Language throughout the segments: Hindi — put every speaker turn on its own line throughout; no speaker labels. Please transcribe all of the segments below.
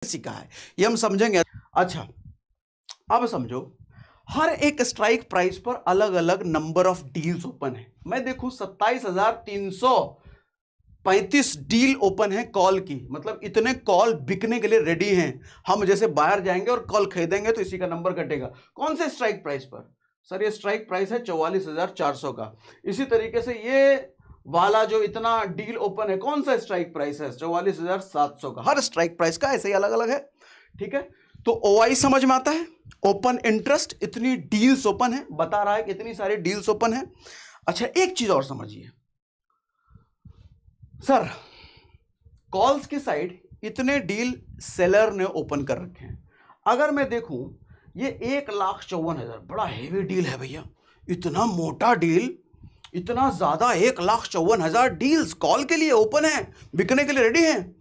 सीखा है, ये हम समझेंगे। अच्छा, अब समझो, हर एक स्ट्राइक प्राइस पर अलग अलग नंबर ऑफ डील्स ओपन है। मैं देखूं 27,335 डील ओपन है कॉल की, मतलब इतने कॉल बिकने के लिए रेडी हैं। हम जैसे बाहर जाएंगे और कॉल खरीदेंगे तो इसी का नंबर कटेगा। कौन से स्ट्राइक प्राइस पर? सर ये स्ट्राइक प्राइस है 44,400 का। इसी तरीके से ये वाला जो इतना डील ओपन है, कौन सा स्ट्राइक प्राइस है? 44,700 का। हर स्ट्राइक प्राइस का ऐसे ही अलग अलग है, ठीक है। तो ओआई समझ में आता है, ओपन इंटरेस्ट, इतनी डील्स ओपन है, बता रहा है कि इतनी सारी डील्स ओपन है। अच्छा, एक चीज और समझिए सर, कॉल्स की साइड इतने डील सेलर ने ओपन कर रखे हैं। अगर मैं देखूं ये 1,54,000 बड़ा हेवी डील है भैया, इतना मोटा डील, इतना ज्यादा 1,54,000 डील्स कॉल के लिए ओपन है, बिकने के लिए रेडी हैं।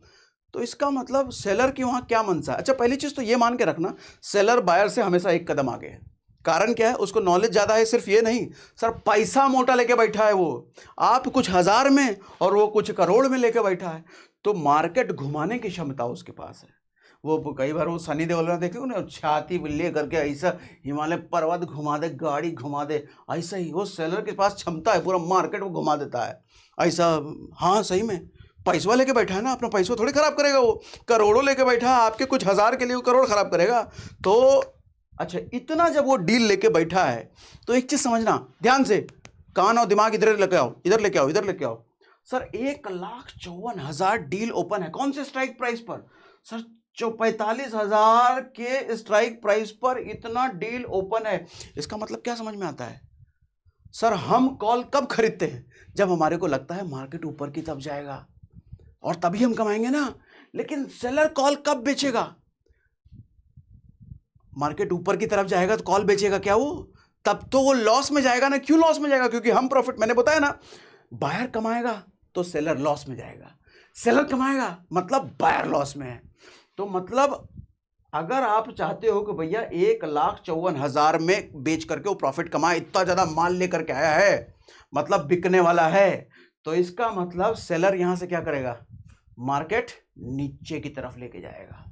तो इसका मतलब सेलर की वहां क्या मनसा है? अच्छा, पहली चीज तो ये मान के रखना, सेलर बायर से हमेशा एक कदम आगे है। कारण क्या है? उसको नॉलेज ज्यादा है। सिर्फ ये नहीं सर, पैसा मोटा लेके बैठा है वो, आप कुछ हजार में और वो कुछ करोड़ में लेके बैठा है। तो मार्केट घुमाने की क्षमता उसके पास है। वो कई बार वो सनी देओल देखे ना, छाती बिल्ली करके ऐसा हिमालय पर्वत घुमा दे, गाड़ी घुमा दे, ऐसा ही वो सेलर के पास क्षमता है, पूरा मार्केट वो घुमा देता है ऐसा। हाँ सही में, पैसा लेके बैठा है ना, अपना पैसा थोड़ी खराब करेगा वो, करोड़ों लेके बैठा है, आपके कुछ हजार के लिए वो करोड़ खराब करेगा। तो अच्छा, इतना जब वो डील लेके बैठा है तो एक चीज समझना ध्यान से, कान और दिमाग इधर लेके आओ, इधर लेके आओ, इधर लेके आओ। सर 1,54,000 डील ओपन है, कौन से स्ट्राइक प्राइस पर? सर 45,000 के स्ट्राइक प्राइस पर इतना डील ओपन है। इसका मतलब क्या समझ में आता है? सर हम कॉल कब खरीदते हैं? जब हमारे को लगता है मार्केट ऊपर की तरफ जाएगा और तभी हम कमाएंगे ना। लेकिन सेलर कॉल कब बेचेगा? मार्केट ऊपर की तरफ जाएगा तो कॉल बेचेगा क्या वो? तब तो वो लॉस में जाएगा ना। क्यों लॉस में जाएगा? क्योंकि हम प्रॉफिट, मैंने बताया ना, बायर कमाएगा तो सेलर लॉस में जाएगा, सेलर कमाएगा मतलब बायर लॉस में है। तो मतलब अगर आप चाहते हो कि भैया 1,54,000 में बेच करके वो प्रॉफिट कमाए, इतना ज्यादा माल लेकर के आया है, मतलब बिकने वाला है, तो इसका मतलब सेलर यहां से क्या करेगा? मार्केट नीचे की तरफ लेके जाएगा।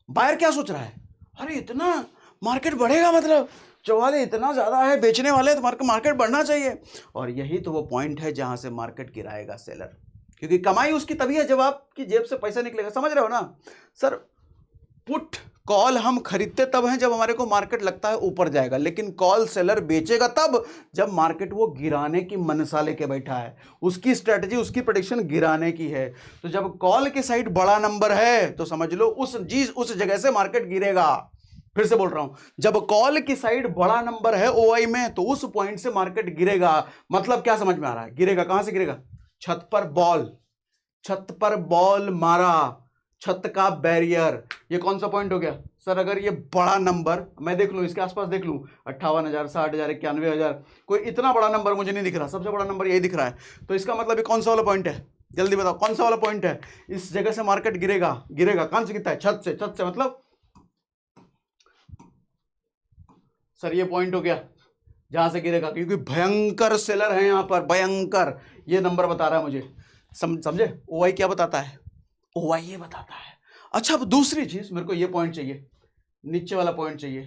बायर क्या सोच रहा है? अरे इतना मार्केट बढ़ेगा, मतलब 44 इतना ज्यादा है, बेचने वाले तो मार्केट बढ़ना चाहिए। और यही तो वो पॉइंट है जहां से मार्केट गिराएगा सेलर, क्योंकि कमाई उसकी तभी है जब आपकी जेब से पैसा निकलेगा। समझ रहे हो ना सर? पुट कॉल हम खरीदते तब हैं जब हमारे को मार्केट लगता है ऊपर जाएगा, लेकिन कॉल सेलर बेचेगा तब जब मार्केट वो गिराने की मनसा लेके बैठा है, उसकी स्ट्रेटजी, उसकी प्रेडिक्शन गिराने की है। तो जब कॉल की साइड बड़ा नंबर है तो समझ लो उस जगह से मार्केट गिरेगा। फिर से बोल रहा हूं, जब कॉल की साइड बड़ा नंबर है ओआई में तो उस पॉइंट से मार्केट गिरेगा। मतलब क्या समझ में आ रहा है? गिरेगा कहां से गिरेगा? छत पर बॉल, छत पर बॉल मारा, छत का बैरियर, ये कौन सा पॉइंट हो गया? सर अगर ये बड़ा नंबर मैं देख लूं, इसके आसपास देख लूं, 58,000, 60,000, 91,000, कोई इतना बड़ा नंबर मुझे नहीं दिख रहा, सबसे बड़ा नंबर यही दिख रहा है। तो इसका मतलब ये कौन सा वाला पॉइंट है? जल्दी बताओ कौन सा वाला पॉइंट है? इस जगह से मार्केट गिरेगा, गिरेगा कहां से गिरता है? छत से। छत से मतलब सर ये पॉइंट हो गया जहां से गिरेगा, क्योंकि भयंकर सेलर है यहां पर, भयंकर। ये नंबर बता रहा है मुझे, समझे? ओआई क्या बताता है? ओआई ये बताता है। अच्छा, अब दूसरी चीज, मेरे को ये पॉइंट चाहिए, नीचे वाला पॉइंट चाहिए।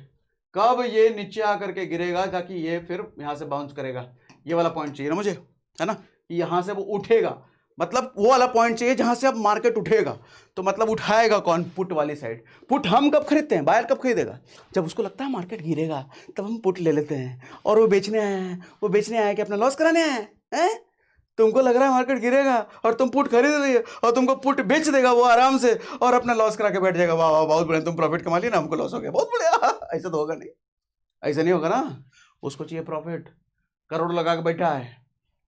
कब ये नीचे आकर के गिरेगा ताकि ये फिर यहां से बाउंस करेगा? ये वाला पॉइंट चाहिए ना मुझे, है ना? यहां से वो उठेगा, मतलब वो वाला पॉइंट चाहिए जहां से अब मार्केट उठेगा। तो मतलब उठाएगा कौन? पुट वाली साइड। पुट हम कब खरीदते हैं? बायर कब खरीदेगा? जब उसको लगता है मार्केट गिरेगा तब हम पुट ले लेते हैं। और वो बेचने आए हैं, वो बेचने आए कि अपना लॉस कराने आए हैं। तुमको लग रहा है मार्केट गिरेगा और तुम पुट खरीद रही है और तुमको पुट बेच देगा वो आराम से और अपना लॉस करा के बैठ जाएगा। वाह वाह, बहुत बढ़िया, तुम प्रॉफिट कमा लिया ना, हमको लॉस हो गया, बहुत बढ़िया। ऐसा तो होगा नहीं, ऐसा नहीं होगा ना। उसको चाहिए प्रॉफिट, करोड़ लगा के बैठा है,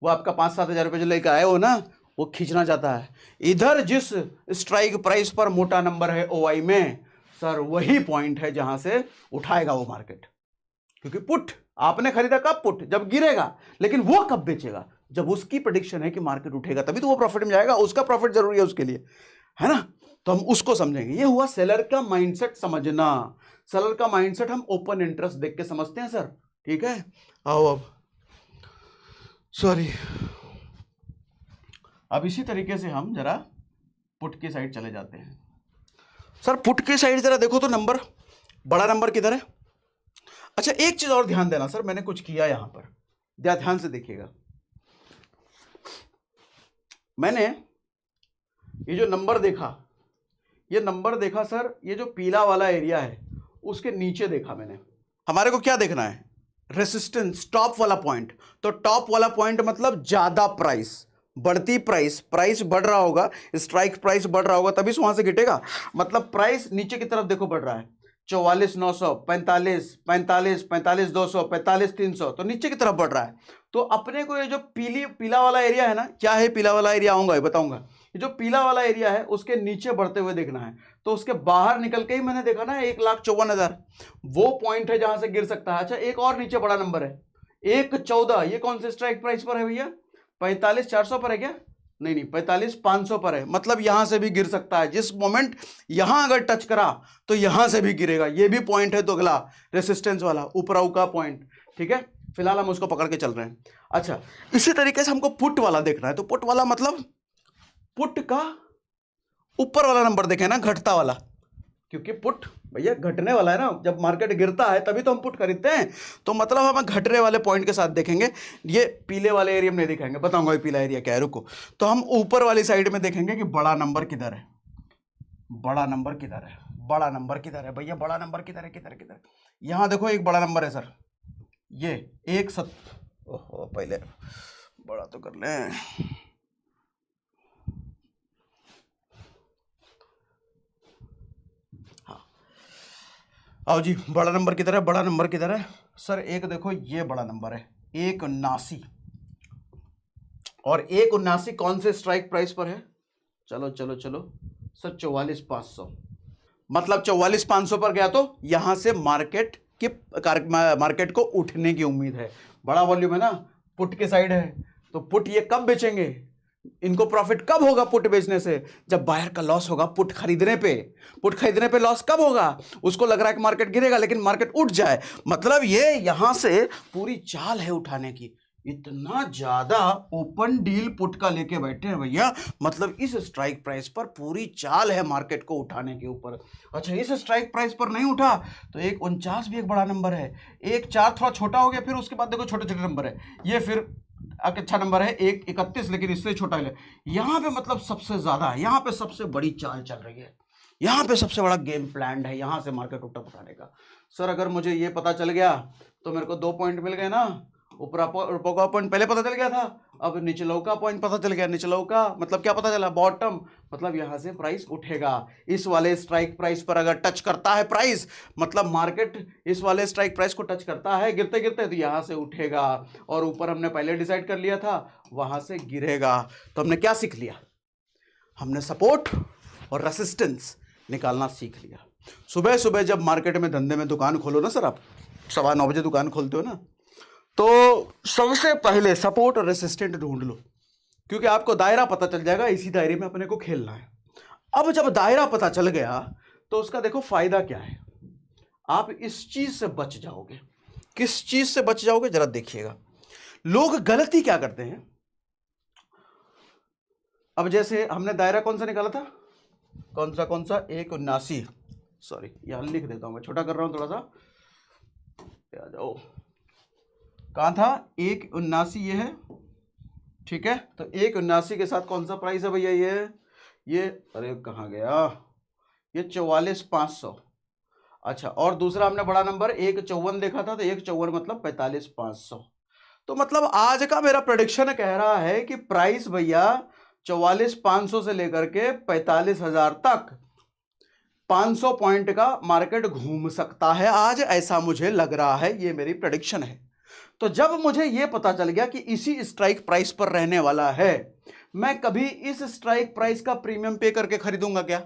वो आपका 5-7 हजार रुपये जो लेकर आए हो ना, वो खींचना चाहता है। इधर जिस स्ट्राइक प्राइस पर मोटा नंबर है ओआई में, सर वही पॉइंट है जहां से उठाएगा वो मार्केट। क्योंकि पुट आपने खरीदा कब? पुट जब गिरेगा। लेकिन वो कब बेचेगा? जब उसकी प्रेडिक्शन है कि मार्केट उठेगा, तभी तो वो प्रॉफिट में जाएगा। उसका प्रॉफिट जरूरी है उसके लिए, है ना? तो हम उसको समझेंगे। ये हुआ सेलर का माइंडसेट समझना। सेलर का माइंडसेट हम ओपन इंटरेस्ट देख के समझते हैं सर, ठीक है? आओ अब, सॉरी, अब इसी तरीके से हम जरा पुट की साइड चले जाते हैं। सर पुट की साइड जरा देखो तो नंबर, बड़ा नंबर किधर है? अच्छा एक चीज और ध्यान देना सर, मैंने कुछ किया यहां पर, ध्यान से देखिएगा। मैंने ये जो नंबर देखा, ये नंबर देखा सर, ये जो पीला वाला एरिया है उसके नीचे देखा मैंने। हमारे को क्या देखना है? रेसिस्टेंस, टॉप वाला पॉइंट। तो टॉप वाला पॉइंट मतलब ज्यादा प्राइस, बढ़ती प्राइस, प्राइस बढ़ रहा होगा, स्ट्राइक प्राइस बढ़ रहा होगा तभी से वहां से घटेगा। मतलब प्राइस नीचे की तरफ देखो बढ़ रहा है, 44,900, 45, 45, 45,200, 45,300, तो नीचे की तरफ बढ़ रहा है। तो अपने को ये जो पीला वाला एरिया है ना, क्या है पीला वाला एरिया, आऊंगा बताऊंगा। ये जो पीला वाला एरिया है उसके नीचे बढ़ते हुए देखना है। तो उसके बाहर निकल के ही मैंने देखा ना 1,54,000, वो पॉइंट है जहां से गिर सकता है। अच्छा एक और नीचे बड़ा नंबर है 1,14, ये कौन से स्ट्राइक प्राइस पर है भैया? 45,400 पर है क्या? नहीं 45,500 पर है। मतलब यहां से भी गिर सकता है, जिस मोमेंट यहां अगर टच करा तो यहां से भी गिरेगा। ये भी पॉइंट है तो अगला रेसिस्टेंस वाला ऊपराऊ का पॉइंट, ठीक है। फिलहाल हम उसको पकड़ के चल रहे हैं। अच्छा इसी तरीके से हमको पुट वाला देखना है। तो पुट वाला मतलब पुट का ऊपर वाला नंबर देखें ना, घटता वाला, क्योंकि पुट भैया घटने वाला है ना, जब मार्केट गिरता है तभी तो हम पुट खरीदते हैं। तो मतलब हम घटने वाले पॉइंट के साथ देखेंगे। ये पीले वाले एरिया में नहीं दिखाएंगे, बताऊंगा ये पीला एरिया क्या है, रुको। तो हम ऊपर वाली साइड में देखेंगे कि बड़ा नंबर किधर है, बड़ा नंबर किधर है, बड़ा नंबर किधर है भैया, बड़ा नंबर किधर है, किधर किधर? यहां देखो एक बड़ा नंबर है सर, ये ओहो पहले बड़ा तो कर लें। आओ जी, बड़ा नंबर किधर है, बड़ा नंबर किधर है सर? एक देखो ये बड़ा नंबर है 1,79, और 1,79 कौन से स्ट्राइक प्राइस पर है? चलो चलो चलो सर 44,500। मतलब 44,500 पर गया तो यहां से मार्केट को उठने की उम्मीद है। बड़ा वॉल्यूम है ना, पुट के साइड है, तो पुट ये कब बेचेंगे, इनको प्रॉफिट कब होगा पुट बेचने से? जब बायर का लॉस होगा पुट खरीदने पे। पुट खरीदने पे लॉस कब होगा? उसको लग रहा है कि मार्केट गिरेगा लेकिन मार्केट उठ जाए। मतलब ये यहां से पूरी चाल है उठाने की। इतना ज्यादा ओपन डील पुट का लेके बैठे हैं भैया, मतलब इस स्ट्राइक प्राइस पर पूरी चाल है मार्केट को उठाने के ऊपर। अच्छा इस स्ट्राइक प्राइस पर नहीं उठा तो 1,49 भी एक बड़ा नंबर है, 1,4 थोड़ा छोटा हो गया, फिर उसके बाद देखो छोटे छोटे नंबर है, ये फिर अच्छा नंबर है 1,31, लेकिन इससे छोटा है। यहां पे मतलब सबसे ज्यादा है, यहां पे सबसे बड़ी चाल चल रही है, यहां पे सबसे बड़ा गेम प्लान है यहां से मार्केट उठाने का। सर अगर मुझे ये पता चल गया तो मेरे को 2 पॉइंट मिल गए ना। ऊपर का पॉइंट पहले पता चल गया था, अब निचलों का पॉइंट पता चल गया। निचलों का मतलब क्या पता चला? बॉटम, मतलब यहां से प्राइस उठेगा। इस वाले स्ट्राइक प्राइस पर अगर टच करता है प्राइस, मतलब मार्केट इस वाले स्ट्राइक प्राइस को टच करता है गिरते गिरते, तो यहां से उठेगा। और ऊपर हमने पहले डिसाइड कर लिया था वहां से गिरेगा। तो हमने क्या सीख लिया? हमने सपोर्ट और रेसिस्टेंस निकालना सीख लिया। सुबह सुबह जब मार्केट में धंधे में दुकान खोलो ना सर, आप 9:15 बजे दुकान खोलते हो ना, तो सबसे पहले सपोर्ट और रेसिस्टेंट ढूंढ लो, क्योंकि आपको दायरा पता चल जाएगा, इसी दायरे में अपने को खेलना है। अब जब दायरा पता चल गया तो उसका देखो फायदा क्या है, आप इस चीज से बच जाओगे। किस चीज से बच जाओगे जरा देखिएगा। लोग गलती क्या करते हैं, अब जैसे हमने दायरा कौन सा निकाला था, कौन सा 1,79, सॉरी यहां लिख देता हूं, मैं छोटा कर रहा हूं थोड़ा सा, आ जाओ। कहां था? 1,79 ये है, ठीक है। तो 1,79 के साथ कौन सा प्राइस है भैया? ये अरे कहां गया, ये 44,500। अच्छा और दूसरा हमने बड़ा नंबर 1,54 देखा था, तो 1,54 मतलब 45,500। तो मतलब आज का मेरा प्रेडिक्शन कह रहा है कि प्राइस भैया 44,500 से लेकर के 45,000 तक 500 पॉइंट का मार्केट घूम सकता है आज, ऐसा मुझे लग रहा है, ये मेरी प्रेडिक्शन है। तो जब मुझे यह पता चल गया कि इसी स्ट्राइक प्राइस पर रहने वाला है, मैं कभी इस स्ट्राइक प्राइस का प्रीमियम पे करके खरीदूंगा क्या?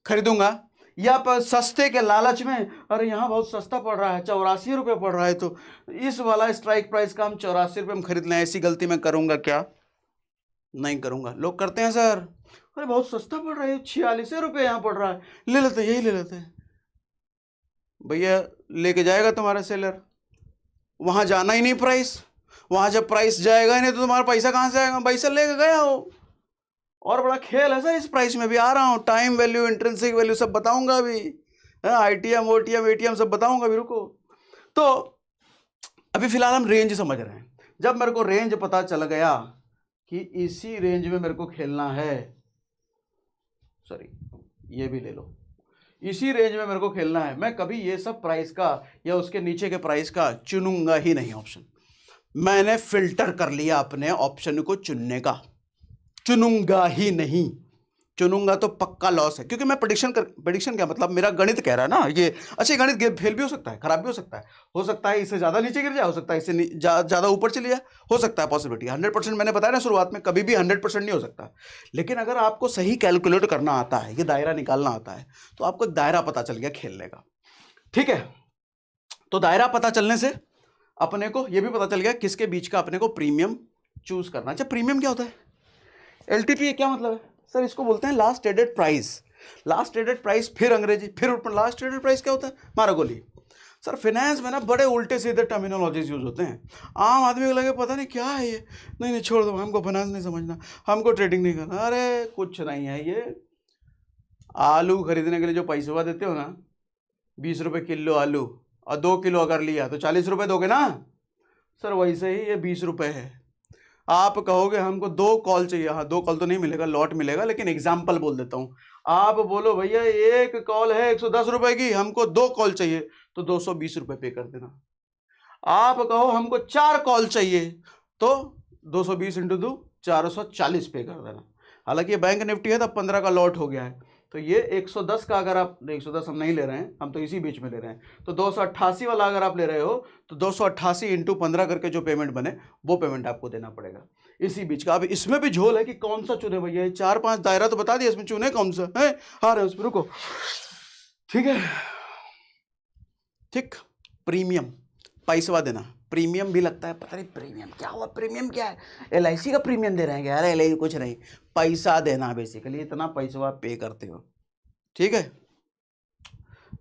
खरीदूंगा? या पर सस्ते के लालच में, अरे यहां बहुत सस्ता पड़ रहा है, 84 रुपये पड़ रहा है, तो इस वाला स्ट्राइक प्राइस का हम 84 रुपये में खरीद लें, ऐसी गलती मैं करूंगा क्या? नहीं करूंगा। लोग करते हैं सर, अरे बहुत सस्ता पड़ रहा है, 46 रुपये यहां पड़ रहा है, ले लेते हैं, यही ले लेते हैं। भैया लेके जाएगा तुम्हारा सेलर, वहां जाना ही नहीं प्राइस, वहां जब प्राइस जाएगा ही नहीं तो तुम्हारा पैसा कहां से आएगा? पैसा लेके गया हो, और बड़ा खेल है सर इस प्राइस में भी आ रहा हूँ, टाइम वैल्यू, इंट्रिंसिक वैल्यू सब बताऊंगा अभी, आईटीएम ओटीएम एटीएम सब बताऊंगा अभी, रुको। तो अभी फिलहाल हम रेंज समझ रहे हैं। जब मेरे को रेंज पता चल गया कि इसी रेंज में मेरे को खेलना है, सॉरी ये भी ले लो, इसी रेंज में मेरे को खेलना है, मैं कभी ये सब प्राइस का या उसके नीचे के प्राइस का चुनूंगा ही नहीं ऑप्शन। मैंने फिल्टर कर लिया अपने ऑप्शन को चुनने का, चुनूंगा ही नहीं। चुनूंगा तो पक्का लॉस है, क्योंकि मैं प्रेडिक्शन क्या मतलब, मेरा गणित कह रहा है ना ये, अच्छे गणित फेल भी हो सकता है, खराब भी हो सकता है इससे ज़्यादा नीचे गिर जाए, हो सकता है इससे ज़्यादा ऊपर चली जाए, हो सकता है पॉसिबिलिटी 100%। मैंने बताया ना शुरुआत में, कभी भी 100% नहीं हो सकता। लेकिन अगर आपको सही कैलकुलेट करना आता है, ये दायरा निकालना आता है, तो आपको एक दायरा पता चल गया खेलने का, ठीक है। तो दायरा पता चलने से अपने को ये भी पता चल गया किसके बीच का अपने को प्रीमियम चूज करना। अच्छा, प्रीमियम क्या होता है? एलटीपी क्या मतलब है सर? इसको बोलते हैं last traded price. Last traded price, फिर अंग्रेजी, फिर लास्ट ट्रेडेड प्राइस क्या होता है? मारा गोली। सर फाइनेंस में ना बड़े उल्टे सीधे टर्मिनोलॉजीज यूज होते हैं, आम आदमी को लगे पता नहीं क्या है ये, नहीं नहीं छोड़ दो, हमको फाइनेंस नहीं समझना, हमको ट्रेडिंग नहीं करना। अरे कुछ नहीं है ये, आलू खरीदने के लिए जो पैसा देते हो ना, 20 रुपये किलो आलू, और 2 किलो अगर लिया तो 40 रुपये दोगे ना सर, वैसे ही ये 20 रुपये है। आप कहोगे हमको 2 कॉल चाहिए, हाँ 2 कॉल तो नहीं मिलेगा, लॉट मिलेगा, लेकिन एग्जाम्पल बोल देता हूँ। आप बोलो भैया 1 कॉल है 110 रुपए की, हमको 2 कॉल चाहिए, तो 220 रुपये पे कर देना। आप कहो हमको 4 कॉल चाहिए, तो 220 इंटू 2 440 पे कर देना। हालांकि ये बैंक निफ्टी है, तब 15 का लॉट हो गया है, तो ये 110 का अगर आप, 110 हम नहीं ले रहे हैं, हम तो इसी बीच में ले रहे हैं, तो 288 वाला अगर आप ले रहे हो, तो 288 इंटू 15 करके जो पेमेंट बने वो पेमेंट आपको देना पड़ेगा इसी बीच का। अब इसमें भी झोल है कि कौन सा चुने भैया, 4-5 दायरा तो बता दिया, इसमें चुने कौन सा है, हाँ रहे उसमें, रुको, ठीक है, ठीक। प्रीमियम पैसा देना, प्रीमियम भी लगता है, पता नहीं प्रीमियम क्या हुआ, प्रीमियम क्या है, LIC का प्रीमियम दे रहे हैं क्या? अरे LIC कुछ नहीं, पैसा देना, बेसिकली इतना पैसा आप पे करते हो, ठीक है।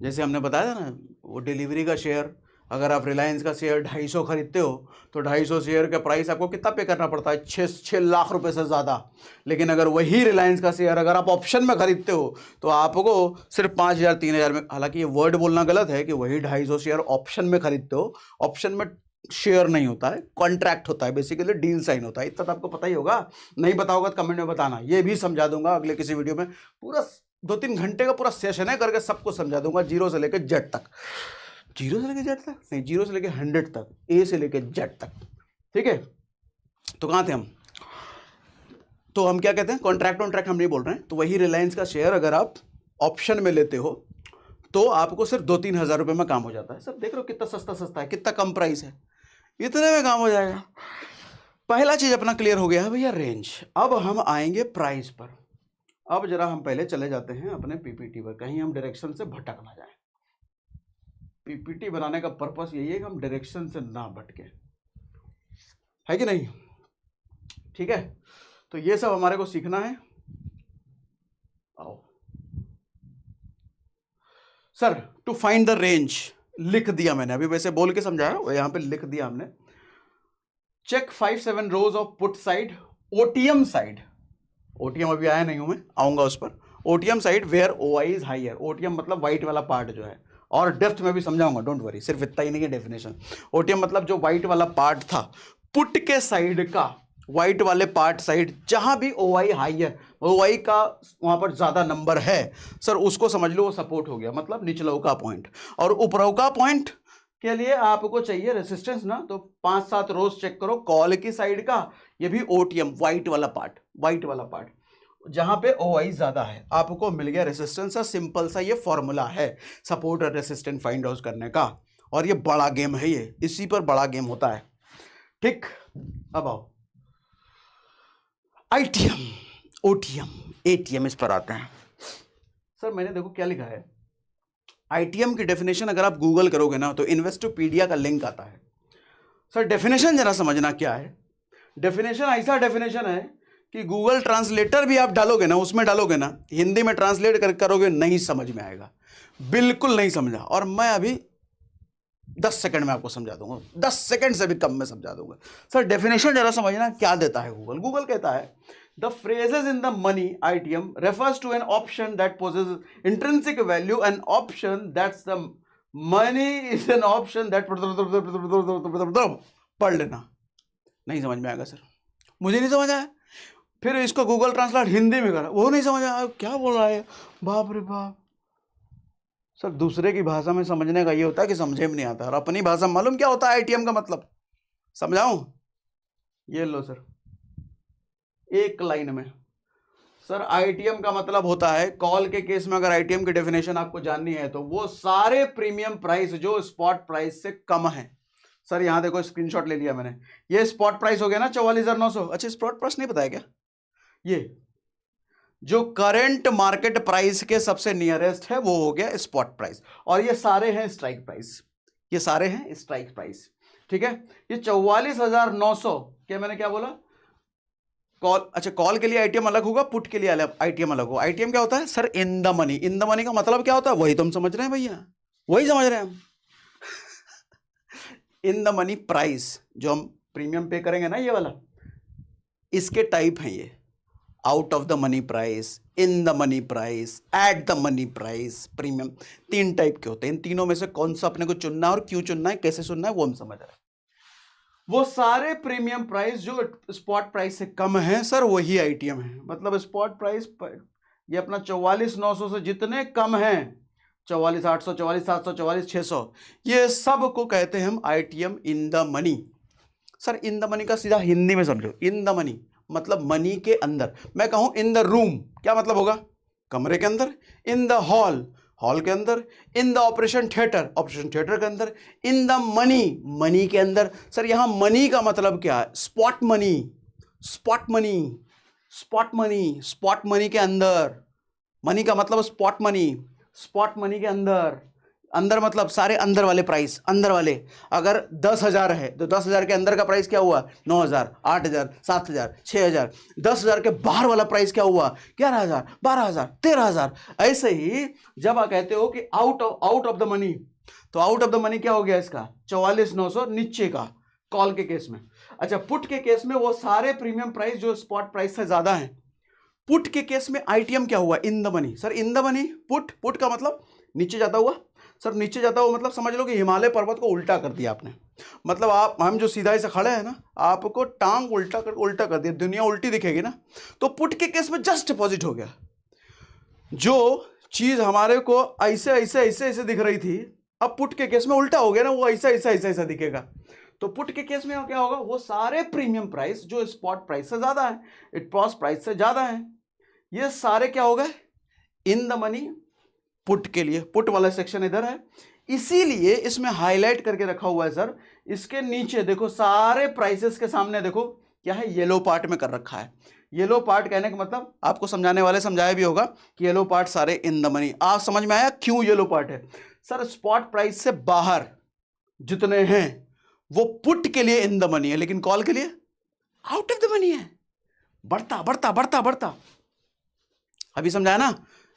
जैसे हमने बताया था ना, वो डिलीवरी का शेयर, अगर आप रिलायंस का शेयर 250 खरीदते हो, तो 250 शेयर का प्राइस आपको कितना पे करना पड़ता है? 6 लाख रुपए से ज़्यादा। लेकिन अगर वही रिलायंस का शेयर अगर आप ऑप्शन में खरीदते हो, तो आपको सिर्फ 5,000 3,000 में, हालांकि ये वर्ड बोलना गलत है कि वही 250 शेयर ऑप्शन में खरीदते हो, ऑप्शन में शेयर नहीं होता है, कॉन्ट्रैक्ट होता है, बेसिकली डील साइन होता है, इतना तो आपको पता ही होगा। नहीं पता होगा तो कमेंट में बताना, ये भी समझा दूंगा अगले किसी वीडियो में, पूरा 2-3 घंटे का पूरा सेशन है करके सबको समझा दूंगा, जीरो से लेकर जेड तक, जीरो से लेकर जेड तक नहीं, जीरो से लेकर 100 तक, ए से लेकर जेड तक, ठीक है। तो कहाँ थे हम? तो हम क्या कहते हैं, कॉन्ट्रैक्ट हम नहीं बोल रहे हैं। तो वही रिलायंस का शेयर अगर आप ऑप्शन में लेते हो, तो आपको सिर्फ 2-3 हज़ार रुपये में काम हो जाता है। सर देख रहे हो कितना सस्ता है, कितना कम प्राइस है, इतने में काम हो जाएगा। पहला चीज अपना क्लियर हो गया है भैया, रेंज। अब हम आएंगे प्राइस पर। अब जरा हम पहले चले जाते हैं अपने पीपीटी पर, कहीं हम डायरेक्शन से भटक ना जाए। पीपीटी बनाने का पर्पस यही है कि हम डायरेक्शन से ना भटके, है कि नहीं? ठीक है, तो ये सब हमारे को सीखना है। आओ sir, to find the range लिख दिया मैंने, अभी वैसे बोल के समझाया, वो यहां पे लिख दिया हमने। Check 5-7 rows of put side, OTM side, OTM अभी आया नहीं हूं मैं, आऊंगा उस पर। OTM side where OI is higher, OTM मतलब व्हाइट वाला पार्ट जो है, और डेप्थ में भी समझाऊंगा, डोंट वरी, सिर्फ इतना ही नहीं है डेफिनेशन। ओटीएम मतलब जो व्हाइट वाला पार्ट था पुट के साइड का, व्हाइट वाले पार्ट साइड जहां भी OI हाइयर, OI का वहां पर ज्यादा नंबर है सर, उसको समझ लो वो सपोर्ट हो गया, मतलब निचलौका पॉइंट। और ऊपरौका पॉइंट के लिए आपको चाहिए रेसिस्टेंस ना, तो 5-7 रोज चेक करो कॉल की साइड का, ये भी ओटीएम व्हाइट वाला पार्ट जहां पे OI ज्यादा है, आपको मिल गया रेसिस्टेंस। सिंपल सा ये फॉर्मूला है सपोर्ट और रेसिस्टेंस फाइंड आउट करने का, और ये बड़ा गेम है, ये इसी पर बड़ा गेम होता है, ठीक। अब आओ ITM, OTM, ATM, इस पर आते हैं। सर मैंने देखो क्या लिखा है, ITM की डेफिनेशन अगर आप गूगल करोगे ना, तो इन्वेस्टोपीडिया का लिंक आता है। सर डेफिनेशन जरा समझना क्या है। डेफिनेशन ऐसा डेफिनेशन है कि गूगल ट्रांसलेटर भी आप डालोगे ना, उसमें डालोगे ना, हिंदी में ट्रांसलेट करोगे, नहीं समझ में आएगा, बिल्कुल नहीं समझा। और मैं अभी 10 सेकंड में आपको समझा दूंगा, 10 सेकंड से भी कम में समझा दूंगा। सर डेफिनेशन जरा समझना क्या देता है गूगल। गूगल कहता है The phrases in the money item refers to an option that possesses intrinsic value, an option that's the money is an option that पढ़ लेना, नहीं समझ में आएगा सर, मुझे नहीं समझ आया, फिर इसको गूगल ट्रांसलेट हिंदी में करा, वो नहीं समझ आया, क्या बोल रहा है, बाप रे बाप। सर दूसरे की भाषा में समझने का ये होता है कि समझे में नहीं आता, और अपनी भाषा मालूम क्या होता है आईटीएम का मतलब, समझाऊं? ये लो सर एक लाइन में। सर आईटीएम का मतलब होता है, कॉल के केस में अगर आईटीएम की डेफिनेशन आपको जाननी है तो वो सारे प्रीमियम प्राइस जो स्पॉट प्राइस से कम है। सर यहां देखो स्क्रीनशॉट ले लिया मैंने, ये स्पॉट प्राइस हो गया ना 44,900। अच्छा स्पॉट प्राइस नहीं बताया क्या? ये जो करंट मार्केट प्राइस के सबसे नियरेस्ट है वो हो गया स्पॉट प्राइस, और ये सारे हैं स्ट्राइक प्राइस, ये सारे हैं स्ट्राइक प्राइस, ठीक है। ये 44,900 क्या मैंने क्या बोला? कॉल, अच्छा कॉल के लिए आईटीएम अलग होगा, पुट के लिए आईटीएम अलग होगा। आईटीएम क्या होता है sir? In the money. In the money का मतलब क्या होता है? वही तो हम समझ रहे हैं भैया, वही समझ रहे हैं हम। इन द मनी प्राइस जो हम प्रीमियम पे करेंगे ना, ये वाला, इसके टाइप हैं ये, out of the money price, in the money price, at the money price, premium. 3 type के होते हैं। इन तीनों में से कौन सा अपने को चुनना है और क्यों चुनना है, कैसे चुनना है, वो हम समझ रहे हैं। वो सारे प्रीमियम प्राइस जो स्पॉट प्राइस से कम है सर वही आईटीएम है। मतलब स्पॉट प्राइस ये अपना 44,900 से जितने कम हैं, 44,800, 44,700, 44,600, ये सब को कहते हैं हम ITM in the money. Sir in the money का सीधा हिंदी में समझो, इन द मनी मतलब मनी के अंदर। मैं कहूं इन द रूम, क्या मतलब होगा? कमरे के अंदर। इन द हॉल, हॉल के अंदर। In the operation theatre, operation theatre के अंदर। इन द मनी, मनी के अंदर। सर यहां मनी का मतलब क्या है? Spot money, spot money, spot money, spot money के अंदर। मनी का मतलब स्पॉट मनी, स्पॉट मनी के अंदर। अंदर मतलब सारे अंदर वाले प्राइस, अंदर वाले। अगर 10,000 है तो 10,000 के अंदर का प्राइस क्या हुआ? 9,000, 8,000, 7,000, 6,000। 10,000 के बाहर वाला प्राइस क्या हुआ? 11,000, 12,000, 13,000। ऐसे ही जब आप कहते हो कि आउट ऑफ द मनी, तो आउट ऑफ द मनी क्या हो गया इसका? 44,900 नीचे का, कॉल के केस में। अच्छा पुट के केस में वो सारे प्रीमियम प्राइस जो स्पॉट प्राइस से ज्यादा है। पुट के केस में आईटीएम क्या हुआ? In the money. Sir in the money, put, put का मतलब नीचे जाता हुआ। सर नीचे जाता हुआ मतलब समझ लो कि हिमालय पर्वत को उल्टा कर दिया आपने। मतलब आप, हम जो सीधा ऐसे खड़े हैं ना, आपको टांग उल्टा कर दिया, दुनिया उल्टी दिखेगी ना। तो पुट के केस में जस्ट अपोजिट हो गया। जो चीज हमारे को ऐसे ऐसे ऐसे ऐसे दिख रही थी, अब पुट के केस में उल्टा हो गया ना, वो ऐसा ऐसा ऐसा ऐसा दिखेगा। तो पुट के केस में क्या होगा? वो सारे प्रीमियम प्राइस जो स्पॉट प्राइस से ज्यादा है, स्पॉट प्राइस से ज्यादा है, ये सारे क्या हो गए? In the money. पुट के लिए, पुट वाला सेक्शन इधर है, इसीलिए इसमें हाईलाइट करके रखा हुआ है सर। इसके नीचे देखो सारे प्राइसेस के सामने देखो क्या है? येलो पार्ट में कर रखा है। येलो पार्ट कहने का मतलब आपको समझाने वाले समझाया भी होगा कि येलो पार्ट सारे इन द मनी। आप समझ में आया क्यों येलो पार्ट है? सर स्पॉट प्राइस से बाहर जितने हैं वो पुट के लिए इन द मनी है, लेकिन कॉल के लिए आउट ऑफ द मनी है। बढ़ता बढ़ता बढ़ता बढ़ता, अभी समझाया ना?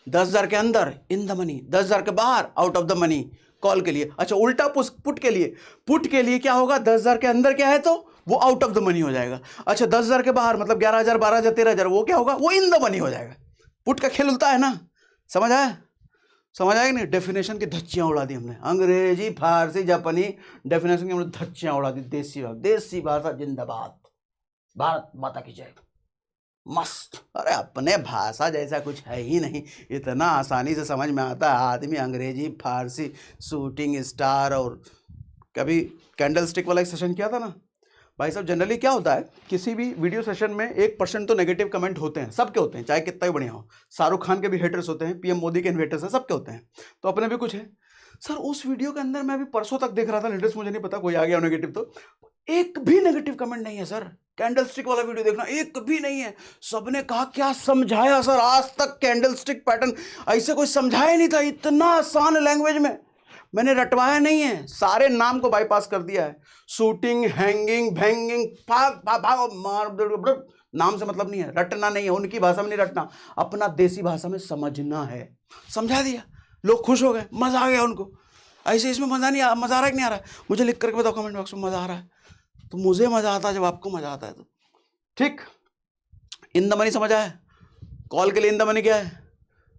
10,000 के अंदर इन द मनी, 10,000 के बाहर out of the money, call के लिए। अच्छा उल्टा पुट के लिए, पुट के लिए क्या होगा? 10,000 के अंदर क्या है तो वो आउट ऑफ द मनी हो जाएगा। अच्छा 10,000 के बाहर मतलब 11,000, 12,000, 13,000, वो क्या होगा? वो इन द मनी हो जाएगा। पुट का खेल उल्टा है ना, समझ आया? समझ आएगी नहीं? डेफिनेशन की धच्चियां उड़ा दी हमने, अंग्रेजी, फारसी, जापानी डेफिनेशन की हमने धच्चियां उड़ा दी। देसी भाषा जिंदाबाद, भारत माता की जय, मस्त। अरे अपने भाषा जैसा कुछ है ही नहीं, इतना आसानी से समझ में आता है आदमी। अंग्रेजी, फारसी, शूटिंग स्टार, और कभी कैंडल स्टिक वाला एक सेशन किया था ना भाई साहब। जनरली क्या होता है, किसी भी वीडियो सेशन में 1% तो नेगेटिव कमेंट होते हैं, सबके होते हैं, चाहे कितना ही बढ़िया हो। शाहरुख खान के भी हेटर्स होते हैं, पीएम मोदी के हेटर्स हैं, सबके होते हैं, तो अपने भी कुछ है। सर उस वीडियो के अंदर मैं अभी परसों तक देख रहा था, लेटेस्ट मुझे नहीं पता कोई आ गया नेगेटिव, तो एक भी नेगेटिव कमेंट नहीं है सर। कैंडल स्टिक वाला वीडियो देखना, एक भी नहीं है। सबने कहा क्या समझाया सर, आज तक कैंडल स्टिक पैटर्न ऐसे कोई समझाया नहीं था, इतना आसान लैंग्वेज में मैंने रटवाया नहीं है, सारे नाम को बाईपास कर दिया है। शूटिंग, हैंगिंग, भैंगिंग, नाम से मतलब नहीं है, रटना नहीं है, उनकी भाषा में नहीं रटना, अपना देसी भाषा में समझना है। समझा दिया, लोग खुश हो गए, मजा आ गया उनको। ऐसे इसमें मजा नहीं आ, मजा आ रहा है कि नहीं आ रहा है? मुझे लिख करके बताओ कमेंट बॉक्स में, मजा आ रहा है तो मुझे मजा आता है, जब आपको मजा आता है तो। ठीक, इन द मनी समझ आया? कॉल के लिए इन द मनी क्या है?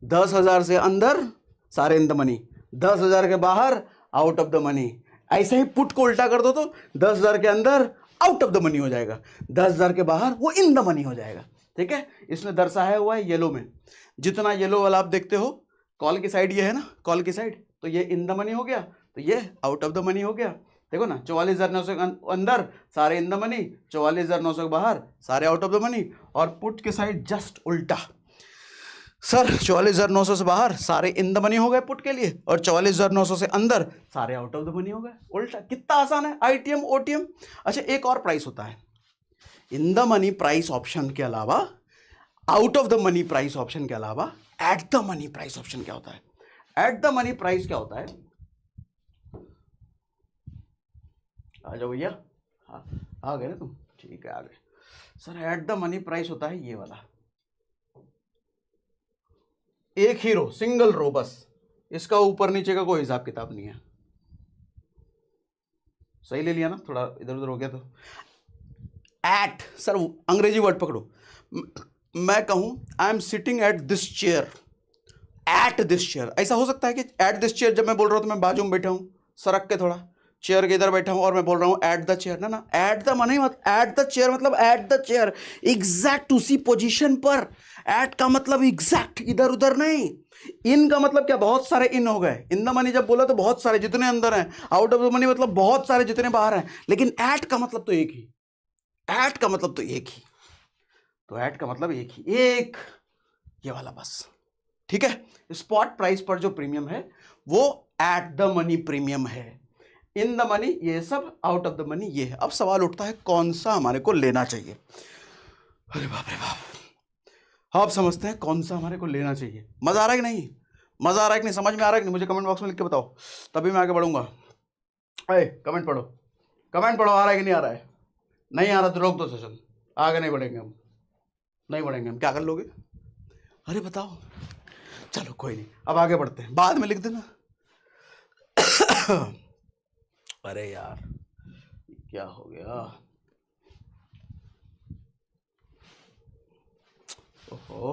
10,000 से अंदर सारे इन द मनी, 10,000 के बाहर आउट ऑफ द मनी। ऐसे ही पुट को उल्टा कर दो तो 10,000 के अंदर आउट ऑफ द मनी हो जाएगा, 10,000 के बाहर वो इन द मनी हो जाएगा। ठीक है, इसमें दर्शाया हुआ है येलो में। जितना येलो वाला आप देखते हो, कॉल की साइड ये है ना, कॉल की साइड, तो ये इन द मनी हो गया, तो ये आउट ऑफ द मनी हो गया। देखो ना, 44,900 अंदर सारे इन द मनी, 44,900 बाहर सारे आउट ऑफ द मनी। और पुट के साइड जस्ट उल्टा, सर 44,900 से बाहर सारे इन द मनी हो गए पुट के लिए, और 44,900 से अंदर सारे आउट ऑफ द मनी हो गए, उल्टा। कितना आसान है, आईटीएम ओटीएम। अच्छा, एक और प्राइस होता है in the money price option के अलावा, out of the money price option के अलावा, at the money price option क्या होता है? एट द मनी प्राइस क्या होता है? आ जाओ भैया, हाँ आ गए ना तुम, ठीक है आ गए। Sir at the money price होता है ये वाला, एक ही रो, सिंगल रो बस, इसका ऊपर नीचे का कोई हिसाब किताब नहीं है। सही ले लिया ना, थोड़ा इधर उधर हो गया तो। एट, सर अंग्रेजी वर्ड पकड़ो, मैं कहूं I am sitting at this chair, at this chair, ऐसा हो सकता है कि एट दिस चेयर जब मैं बोल रहा हूं तो मैं बाजू में बैठा हूं, सरक के थोड़ा चेयर के इधर बैठा हूं और मैं बोल रहा हूं एट द चेयर, ना ना, एट द मनी मत, एट द चेयर मतलब एट द चेयर, एग्जैक्ट उसी पोजीशन पर। एट का मतलब एग्जैक्ट, इधर उधर नहीं। इन का मतलब क्या, बहुत सारे इन हो गए। इन द मनी जब बोला तो बहुत सारे जितने अंदर हैं, आउट ऑफ द मनी मतलब बहुत सारे जितने बाहर हैं, लेकिन एट का मतलब तो एक ही, एट का मतलब तो एक ही, तो एट का मतलब एक ही, एक ये वाला बस। ठीक है, स्पॉट प्राइस पर जो प्रीमियम है वो एट द मनी प्रीमियम है। इन द मनी ये सब, आउट ऑफ द मनी ये है। अब सवाल उठता है कौन सा हमारे को लेना चाहिए। अरे बाप रे बाप, आप समझते हैं कौन सा हमारे को लेना चाहिए। मजा आ रहा है कि नहीं, मजा आ रहा है कि नहीं, समझ में आ रहा है कि नहीं, मुझे कमेंट बॉक्स में लिख के बताओ, तभी मैं आगे बढ़ूंगा। अरे कमेंट पढ़ो, कमेंट पढ़ो, आ रहा है कि नहीं आ रहा है? नहीं आ रहा तो रोक दो सेशन, आगे नहीं बढ़ेंगे हम, नहीं बढ़ेंगे हम। क्या कर लोगे? अरे बताओ, चलो कोई नहीं, अब आगे बढ़ते हैं, बाद में लिख देना। अरे यार क्या हो गया, ओहो,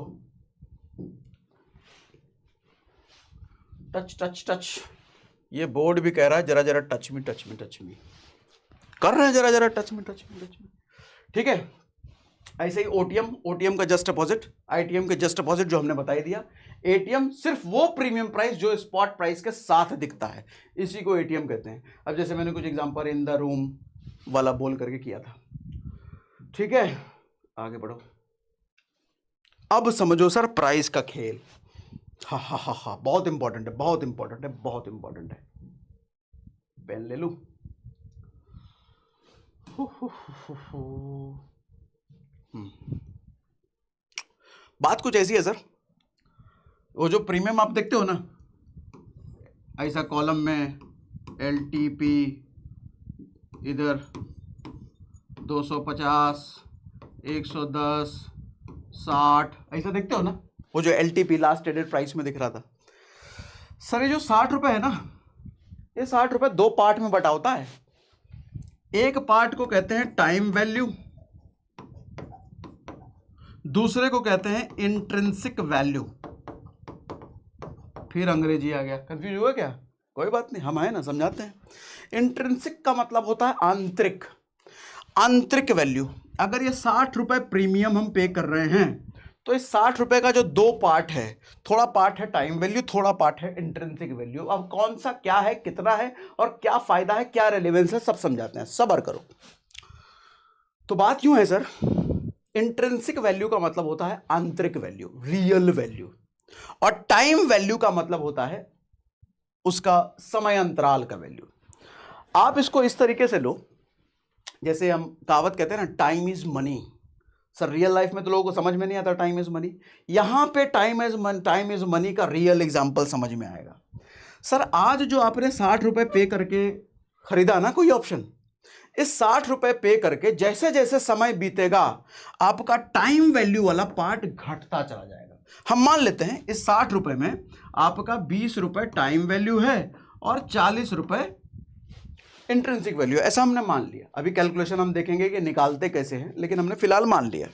टच टच टच, ये बोर्ड भी कह रहा है जरा जरा touch me touch me touch me, कर रहे हैं जरा जरा touch me touch me touch me. ठीक है, ऐसे ही ओटीएम, ओटीएम का जस्ट अपोजिट, आईटीएम के जस्ट अपोजिट जो हमने बता ही दिया। एटीएम सिर्फ वो प्रीमियम प्राइस जो स्पॉट प्राइस के साथ दिखता है, इसी को एटीएम कहते हैं। अब जैसे मैंने कुछ एग्जांपल इन द रूम वाला बोल करके किया था। ठीक है, आगे बढ़ो। अब समझो सर प्राइस का खेल, हा हा हा हा, बहुत इंपॉर्टेंट है, बहुत इंपॉर्टेंट है, बहुत इंपॉर्टेंट है। पेन ले लूं, बात कुछ ऐसी है सर, वो जो प्रीमियम आप देखते हो ना, ऐसा कॉलम में LTP, इधर 250, 110, 60, ऐसा देखते हो ना, वो जो LTP लास्ट ट्रेडेड प्राइस में दिख रहा था। सर ये जो 60 रुपए है ना, ये 60 रुपए दो पार्ट में बटा होता है। एक पार्ट को कहते हैं टाइम वैल्यू, दूसरे को कहते हैं इंट्रिंसिक वैल्यू। फिर अंग्रेजी आ गया, कंफ्यूज हुआ क्या? कोई बात नहीं, हम आए ना, समझाते हैं। इंट्रिंसिक का मतलब होता है आंतरिक, आंतरिक वैल्यू। अगर ये 60 रुपए प्रीमियम हम पे कर रहे हैं, तो इस 60 रुपए का जो दो पार्ट है, थोड़ा पार्ट है टाइम वैल्यू, थोड़ा पार्ट है इंट्रिंसिक वैल्यू। अब कौन सा क्या है, कितना है, और क्या फायदा है, क्या रेलेवेंस है, सब समझाते हैं। सब्र करो। तो बात यूं है सर, इंट्रिंसिक वैल्यू का मतलब होता है आंतरिक वैल्यू, रियल वैल्यू, और टाइम वैल्यू का मतलब होता है उसका समय अंतराल का वैल्यू। आप इसको इस तरीके से लो, जैसे हम कहावत कहते हैं ना, time is money. Sir real life में तो लोगों को समझ में नहीं आता टाइम इज मनी, यहां पे टाइम इज मनी का रियल एग्जांपल समझ में आएगा। सर आज जो आपने 60 रुपए पे करके खरीदा ना कोई ऑप्शन, इस 60 रुपए पे करके जैसे जैसे समय बीतेगा आपका टाइम वैल्यू वाला पार्ट घटता चला जाएगा। हम मान लेते हैं इस 60 रुपए में आपका 20 रुपए टाइम वैल्यू है और 40 रुपए इंट्रिंसिक वैल्यू, ऐसा हमने मान लिया। अभी कैलकुलेशन हम देखेंगे कि निकालते कैसे हैं, लेकिन हमने फिलहाल मान लिया।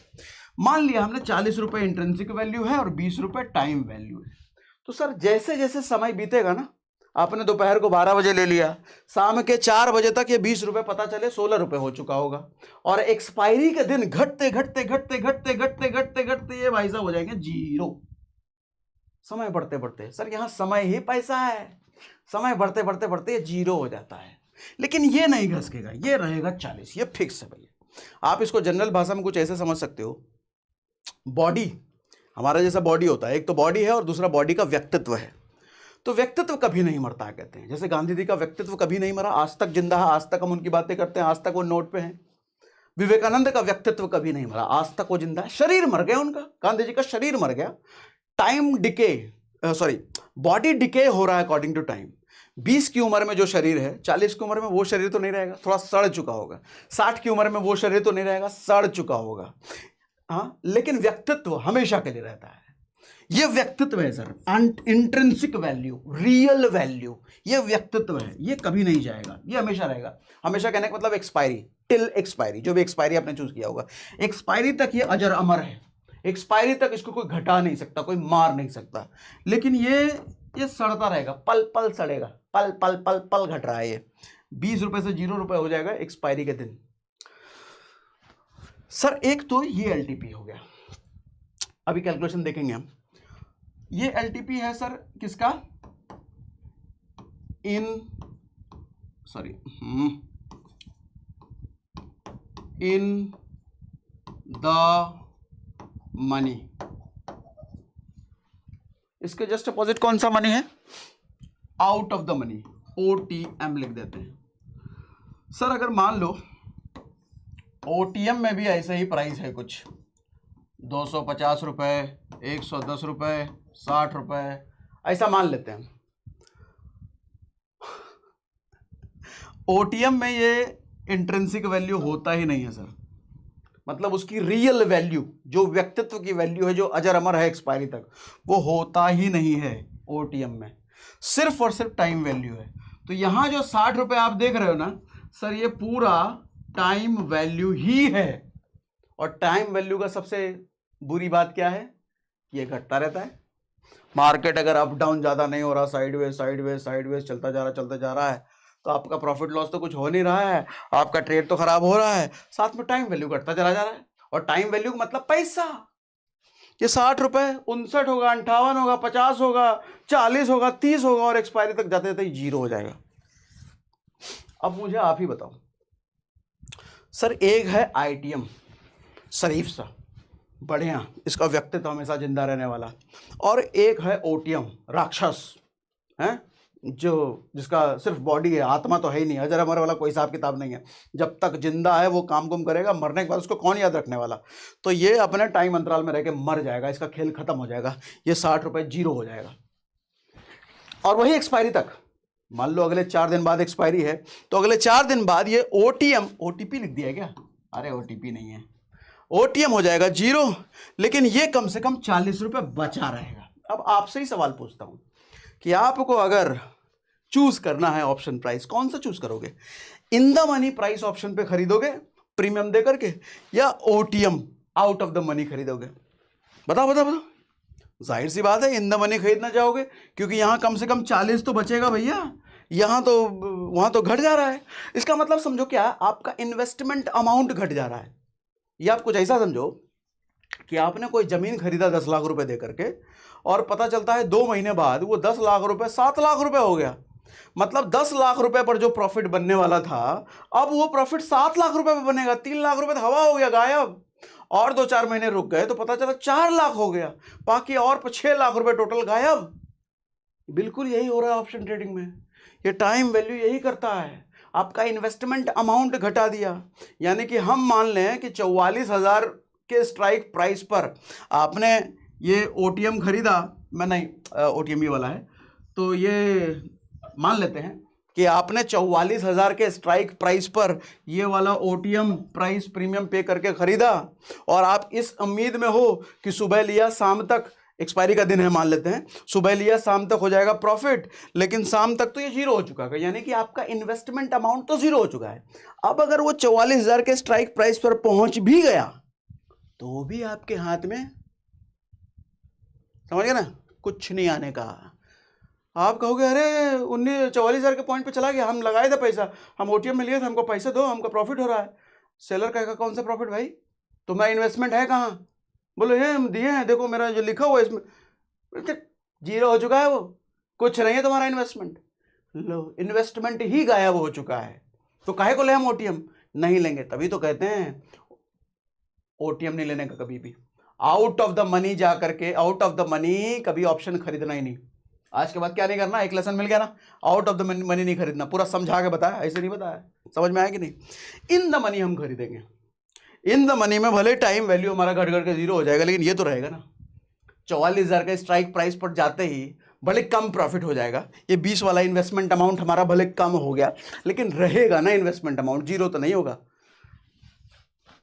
मान लिया हमने 40 रुपए इंट्रिंसिक वैल्यू है और 20 रुपए टाइम वैल्यू है। तो सर जैसे जैसे समय बीतेगा ना, आपने दोपहर को 12 बजे ले लिया, शाम के 4 बजे तक ये 20 रुपए पता चले 16 रुपए हो चुका होगा, और एक्सपायरी के दिन घटते घटते घटते घटते घटते घटते घटते ये भाई साहब हो जाएंगे जीरो। समय बढ़ते बढ़ते, सर यहां समय ही पैसा है, समय बढ़ते बढ़ते बढ़ते ये जीरो हो जाता है। लेकिन ये नहीं घसकेगा, ये रहेगा 40, ये फिक्स है भैया। आप इसको जनरल भाषा में कुछ ऐसे समझ सकते हो, बॉडी हमारा जैसा बॉडी होता है, एक तो बॉडी है और दूसरा बॉडी का व्यक्तित्व है। तो व्यक्तित्व कभी नहीं मरता कहते हैं, जैसे गांधी जी का व्यक्तित्व कभी नहीं मरा, आज तक जिंदा है, आज तक हम उनकी बातें करते हैं, आज तक वो नोट पे हैं। विवेकानंद का व्यक्तित्व कभी नहीं मरा, आज तक वो जिंदा है। शरीर मर गया उनका, गांधी जी का शरीर मर गया, time decay sorry body decay हो रहा है अकॉर्डिंग टू टाइम। 20 की उम्र में जो शरीर है, 40 की उम्र में वो शरीर तो नहीं रहेगा, थोड़ा सड़ चुका होगा। 60 की उम्र में वो शरीर तो नहीं रहेगा, सड़ चुका होगा। हाँ, लेकिन व्यक्तित्व हमेशा के लिए रहता है। ये व्यक्तित्व है sir, intrinsic value, real value, ये व्यक्तित्व है, ये कभी नहीं जाएगा, ये हमेशा रहेगा। हमेशा कहने का मतलब एक्सपायरी, टिल एक्सपायरी, जो भी एक्सपायरी आपने चूज किया होगा, एक्सपायरी तक ये अजर अमर है, एक्सपायरी तक इसको कोई घटा नहीं सकता, कोई मार नहीं सकता। लेकिन ये सड़ता रहेगा, पल पल सड़ेगा, पल पल पल पल घट रहा है ये। 20 रुपए से 0 रुपए हो जाएगा एक्सपायरी के दिन। सर एक तो ये एलटीपी हो गया, अभी कैलकुलेशन देखेंगे हम। ये एलटीपी है सर किसका, इन द मनी। इसके जस्ट अपोजिट कौन सा मनी है, out of the money, OTM लिख देते हैं। सर अगर मान लो ओटीएम में भी ऐसे ही प्राइस है कुछ, 250 रुपए, 110 रुपए, 60 रुपए, ऐसा मान लेते हैं। ओटीएम में ये इंट्रिंसिक वैल्यू होता ही नहीं है सर, मतलब उसकी रियल वैल्यू, जो व्यक्तित्व की वैल्यू है, जो अजर अमर है एक्सपायरी तक, वो होता ही नहीं है ओटीएम में, सिर्फ और सिर्फ टाइम वैल्यू है। तो यहां जो 60 रुपए आप देख रहे हो ना सर, ये पूरा टाइम वैल्यू ही है। और टाइम वैल्यू का सबसे बुरी बात क्या है, ये घटता रहता है। मार्केट अगर अप डाउन ज्यादा नहीं हो रहा, साइडवेज साइडवेज साइडवेज चलता जा रहा है, तो आपका प्रॉफिट लॉस तो कुछ हो नहीं रहा है, आपका ट्रेड तो खराब हो रहा है, साथ में टाइम वैल्यू घटता चला जा रहा है। और टाइम वैल्यू मतलब पैसा, ये 60 रुपए 59 होगा, 58 होगा, 50 होगा, 40 होगा, 30 होगा, और एक्सपायरी तक जाते जाते जीरो हो जाएगा। अब मुझे आप ही बताओ सर, एक है आईटीएम शरीफ सा बढ़िया, इसका व्यक्तित्व हमेशा जिंदा रहने वाला, और एक है ओटीएम राक्षस है, जिसका सिर्फ बॉडी है, आत्मा तो है ही नहीं, अजर अमर वाला कोई हिसाब किताब नहीं है। जब तक जिंदा है वो काम कुम करेगा, मरने के बाद उसको कौन याद रखने वाला। तो ये अपने टाइम अंतराल में रह के मर जाएगा, इसका खेल खत्म हो जाएगा, ये 60 रुपए जीरो हो जाएगा। और वही एक्सपायरी तक, मान लो अगले 4 दिन बाद एक्सपायरी है, तो अगले 4 दिन बाद ये ओटीएम, ओटीपी लिख दिया क्या, अरे ओटीपी नहीं है, ओटीएम हो जाएगा जीरो, लेकिन ये कम से कम 40 रुपए बचा रहेगा। अब आपसे ही सवाल पूछता हूं कि आपको अगर चूज करना है ऑप्शन प्राइस, कौन सा चूज करोगे, in the money price option पे खरीदोगे प्रीमियम दे करके, या OTM out of the money खरीदोगे, बताओ बताओ बताओ। जाहिर सी बात है इन द मनी खरीदना चाहोगे, क्योंकि यहां कम से कम 40 तो बचेगा भैया, यहां तो वहां तो घट जा रहा है। इसका मतलब समझो क्या, आपका इन्वेस्टमेंट अमाउंट घट जा रहा है। या आप कुछ ऐसा समझो कि आपने कोई जमीन खरीदा 10 लाख रुपए दे करके, और पता चलता है 2 महीने बाद वो 10 लाख रुपए 7 लाख रुपए हो गया। मतलब 10 लाख रुपए पर जो प्रॉफिट बनने वाला था, अब वो प्रॉफिट 7 लाख रुपए पे बनेगा। 3 लाख रुपए हवा हो गया, गायब। और 2-4 महीने रुक गए तो पता चला 4 लाख हो गया, बाकी और 6 लाख रुपए टोटल गायब। बिल्कुल यही हो रहा है ऑप्शन ट्रेडिंग में, ये टाइम वैल्यू यही करता है, आपका इन्वेस्टमेंट अमाउंट घटा दिया। यानी कि हम मान लें कि 44,000 के स्ट्राइक प्राइस पर आपने ये ओटीएम खरीदा, मैं नहीं ओटीएम ही वाला है, तो ये मान लेते हैं कि आपने 44,000 के स्ट्राइक प्राइस पर ये वाला ओटीएम प्राइस प्रीमियम पे करके खरीदा, और आप इस उम्मीद में हो कि सुबह लिया शाम तक, एक्सपायरी का दिन है मान लेते हैं, सुबह लिया शाम तक हो जाएगा प्रॉफिट, लेकिन शाम तक तो ये जीरो हो चुका है, यानी कि आपका इन्वेस्टमेंट अमाउंट तो जीरो हो चुका है। अब अगर वो 44,000 के स्ट्राइक प्राइस पर पहुंच भी गया तो भी आपके हाथ में, समझ गए ना, कुछ नहीं आने का। आप कहोगे अरे 44,000 के पॉइंट पे चला गया, हम लगाए थे पैसा, हम ओटीएम में लिए थे, हमको पैसे दो, हमको प्रॉफिट हो रहा है। सेलर कहेगा कौन सा प्रॉफिट भाई, तुम्हारा इन्वेस्टमेंट है कहाँ? बोलो ये हम दिए हैं, देखो मेरा जो लिखा हुआ है इसमें, जीरो हो चुका है, वो कुछ नहीं है तुम्हारा इन्वेस्टमेंट। लो, इन्वेस्टमेंट ही गायब हो चुका है, तो काहे को ले हम ओटीएम? नहीं लेंगे। तभी तो कहते हैं ओटीएम नहीं लेने का कभी भी। आउट ऑफ द मनी जा करके, आउट ऑफ द मनी कभी ऑप्शन खरीदना ही नहीं। आज के बाद क्या नहीं करना, एक लेसन मिल गया ना, आउट ऑफ द मनी नहीं खरीदना। पूरा समझा के बताया, ऐसे नहीं बताया, समझ में आया कि नहीं? इन द मनी हम खरीदेंगे। इन द मनी में भले टाइम वैल्यू हमारा घट घट के जीरो हो जाएगा, लेकिन ये तो रहेगा ना। 44,000 का स्ट्राइक प्राइस पर जाते ही भले कम प्रॉफिट हो जाएगा, ये 20 वाला इन्वेस्टमेंट अमाउंट हमारा भले कम हो गया, लेकिन रहेगा ना इन्वेस्टमेंट अमाउंट, जीरो तो नहीं होगा,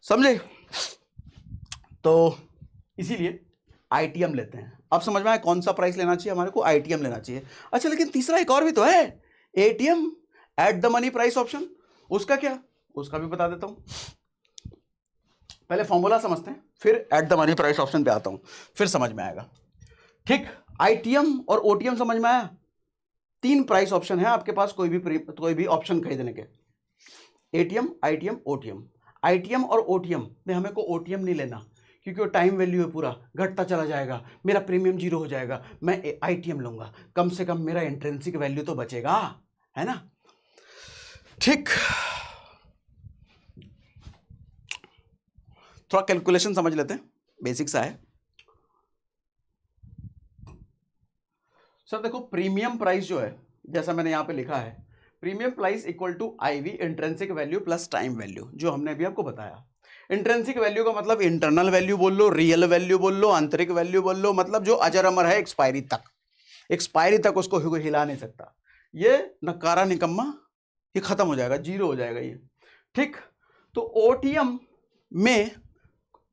समझे? तो इसीलिए आईटीएम लेते हैं। अब समझ में आया कौन सा प्राइस लेना चाहिए हमारे को? आईटीएम लेना चाहिए। अच्छा, लेकिन तीसरा एक और भी तो है, ATM, at the money price option. उसका क्या? उसका भी बता देता हूं। पहले फॉर्मूला समझते हैं, फिर at the money price option पे आता हूं, फिर समझ में आएगा। ठीक, आईटीएम और ओटीएम समझ में आया। 3 प्राइस ऑप्शन है आपके पास कोई भी ऑप्शन खरीदने के, एटीएम, आईटीएम, ओटीएम। आईटीएम और ओटीएम में हमें को ओटीएम नहीं लेना, क्योंकि वो टाइम वैल्यू है, पूरा घटता चला जाएगा, मेरा प्रीमियम जीरो हो जाएगा। मैं आईटीएम लूंगा, कम से कम मेरा इंट्रिंसिक वैल्यू तो बचेगा, है ना? ठीक, थोड़ा कैलकुलेशन समझ लेते हैं, बेसिक सा है। सर देखो, प्रीमियम प्राइस जो है, जैसा मैंने यहां पे लिखा है, premium price equal to IV, intrinsic value plus time value, जो हमने अभी आपको बताया। इंट्रिंसिक वैल्यू का मतलब इंटरनल वैल्यू बोल लो, रियल वैल्यू बोल लो, आंतरिक वैल्यू बोल लो, मतलब जो अजर अमर है एक्सपायरी तक, एक्सपायरी तक उसको हिला नहीं सकता। ये नकारा निकम्मा, ये खत्म हो जाएगा, जीरो हो जाएगा ये। ठीक, तो ओटीएम में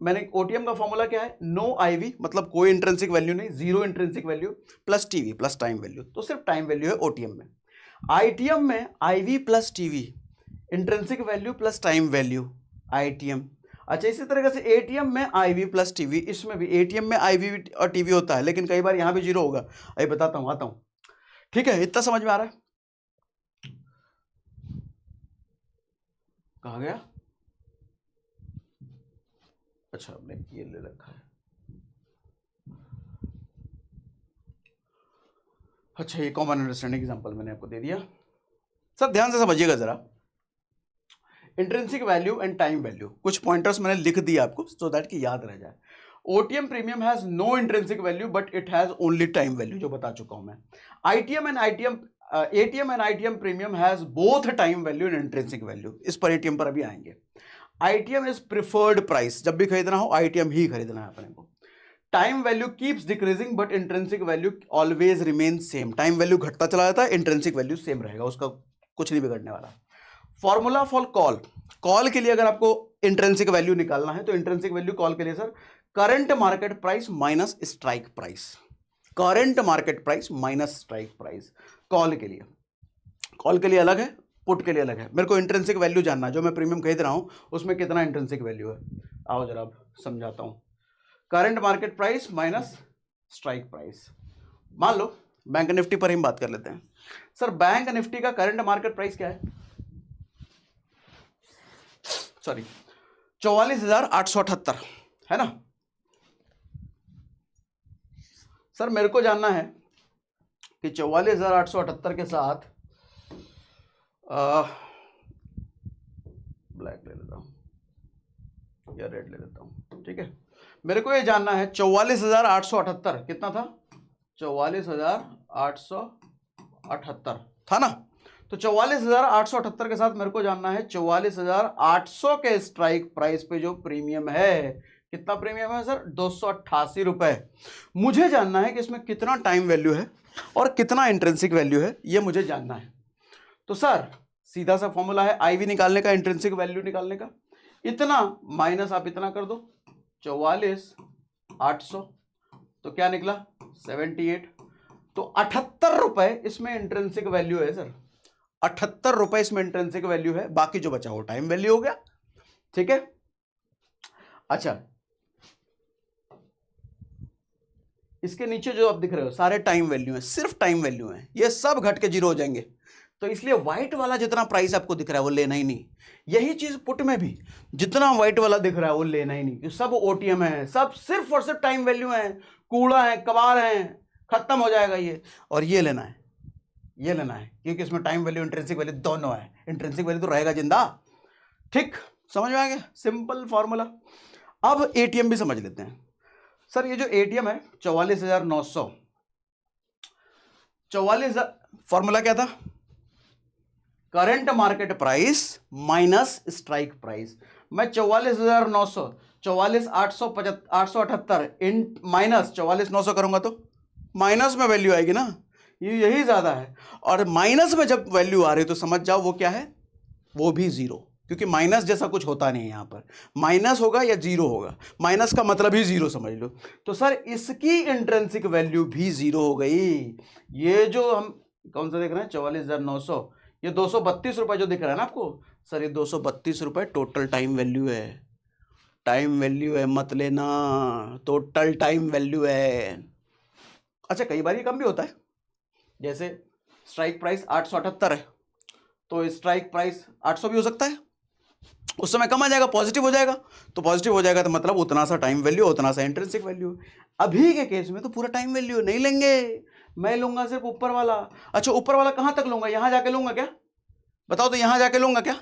मैंने, ओटीएम का फॉर्मूला क्या है? नो आईवी, मतलब कोई इंट्रिंसिक वैल्यू नहीं, zero intrinsic value, plus TV plus time value, तो सिर्फ टाइम वैल्यू है ओटीएम में। आईटीएम में IV plus TV, intrinsic value plus time value, ITM. अच्छा, इसी तरीके से एटीएम में आईवी प्लस टीवी, इसमें भी एटीएम में आईवी और टीवी होता है, लेकिन कई बार यहां भी जीरो होगा, अभी बताता हूं, आता हूं। ठीक है, इतना समझ में आ रहा है? कहा गया? अच्छा, हमने ये ले रखा है। अच्छा, ये कॉमन अंडरस्टैंडिंग एग्जांपल मैंने आपको दे दिया। सर ध्यान से समझिएगा जरा, intrinsic value and time value, कुछ पॉइंटर्स मैंने लिख दिए आपको सो दैट कि याद रह जाए। OTM premium has no intrinsic value but it has only time value, जो बता चुका हूं मैं। ITM and ATM and ITM premium has both time value and intrinsic value. इस पर एटीएम पर अभी आएंगे। आईटीएम इज प्रिफर्ड प्राइस, जब भी खरीदना हो आईटीएम ही खरीदना है अपने को। Time value keeps decreasing but intrinsic value always remain same, time value घटता चला जाता है, इंट्रिंसिक वैल्यू सेम रहेगा, उसका कुछ नहीं बिगड़ने वाला। फॉर्मूला फॉर कॉल, कॉल के लिए अगर आपको इंट्रिंसिक वैल्यू निकालना है तो इंट्रिंसिक वैल्यू कॉल के लिए sir, current market price minus strike price, current market price minus strike price, call के लिए। कॉल के लिए अलग है, पुट के लिए अलग है। मेरे को इंट्रिंसिक वैल्यू जानना है, जो मैं प्रीमियम खरीद रहा हूं उसमें कितना इंट्रिंसिक वैल्यू है। आओ जरा अब समझाता हूं। Current market price minus strike price. मान लो बैंक निफ्टी पर हम बात कर लेते हैं। सर बैंक निफ्टी का करंट मार्केट प्राइस क्या है? सॉरी, 44,878 है ना। सर मेरे को जानना है कि 44,878 के साथ ब्लैक ले लेता हूं या रेड ले लेता हूं, ठीक है। मेरे को ये जानना है 44,878 कितना था? 44,878 था ना। तो 44,878 के साथ मेरे को जानना है 44,800 के स्ट्राइक प्राइस पे जो प्रीमियम है, कितना प्रीमियम है सर? 288 रुपए। मुझे जानना है कि इसमें कितना टाइम वैल्यू है और कितना इंट्रिंसिक वैल्यू है, ये मुझे जानना है। तो सर सीधा सा फॉर्मूला है आईवी निकालने का, इंट्रिंसिक वैल्यू निकालने का, इतना माइनस आप इतना कर दो 44,800, तो क्या निकला? 78। तो 78 रुपए इसमें इंट्रिंसिक वैल्यू है सर, 78 रुपए इसमें इंट्रिंसिक वैल्यू है, बाकी जो बचा वो टाइम वैल्यू हो गया, ठीक है। अच्छा, इसके नीचे जो आप दिख रहे हो सारे टाइम वैल्यू हैं, सिर्फ टाइम वैल्यू हैं, ये सब घट के जीरो हो जाएंगे। तो इसलिए व्हाइट वाला जितना प्राइस आपको दिख रहा है वो लेना ही नहीं। यही चीज पुट में भी जितना व्हाइट वाला दिख रहा है वो लेना ही नहीं, ये सब ओटीएम है, सब सिर्फ और सिर्फ टाइम वैल्यू है, कूड़ा है, कबाड़ है, खत्म हो जाएगा ये। और ये लेना है, ये लेना है, क्योंकि इसमें टाइम वैल्यू इंट्रिंसिक वैल्यू दोनों है। इंट्रिंसिक वैल्यू तो रहेगा जिंदा। ठीक, समझ में आ गया, सिंपल फॉर्मूला। अब एटीएम भी समझ लेते हैं। सर ये जो एटीएम है 44,900, 44,000 फॉर्मूला क्या था? Current market price minus strike price. मैं 44,900 44,878 इन माइनस 44,900 करूंगा तो माइनस में वैल्यू आएगी ना, यही ज्यादा है। और माइनस में जब वैल्यू आ रही तो समझ जाओ वो क्या है, वो भी जीरो, क्योंकि माइनस जैसा कुछ होता नहीं है यहां पर। माइनस होगा या जीरो होगा, माइनस का मतलब ही जीरो समझ लो। तो सर इसकी इंट्रिंसिक वैल्यू भी जीरो हो गई। ये जो हम कौन सा देख रहे हैं 44,900, ये 232 रुपए जो दिख रहा है ना आपको, सर ये 232 रुपए टोटल टाइम वैल्यू है। टाइम वैल्यू है, मत लेना, टोटल टाइम वैल्यू है। अच्छा कई बार ये कम भी होता है, जैसे स्ट्राइक प्राइस 878 है तो स्ट्राइक प्राइस 800 भी हो सकता है, उस समय कम आ जाएगा, पॉजिटिव हो जाएगा। तो पॉजिटिव हो जाएगा तो मतलब उतना सा टाइम वैल्यू, उतना सा इंट्रिंसिक वैल्यू। अभी के केस में तो पूरा टाइम वैल्यू नहीं लेंगे, मैं लूंगा सिर्फ ऊपर वाला। अच्छा ऊपर वाला कहां तक लूंगा, यहां जाके लूंगा क्या? बताओ तो, यहां जाके लूंगा क्या?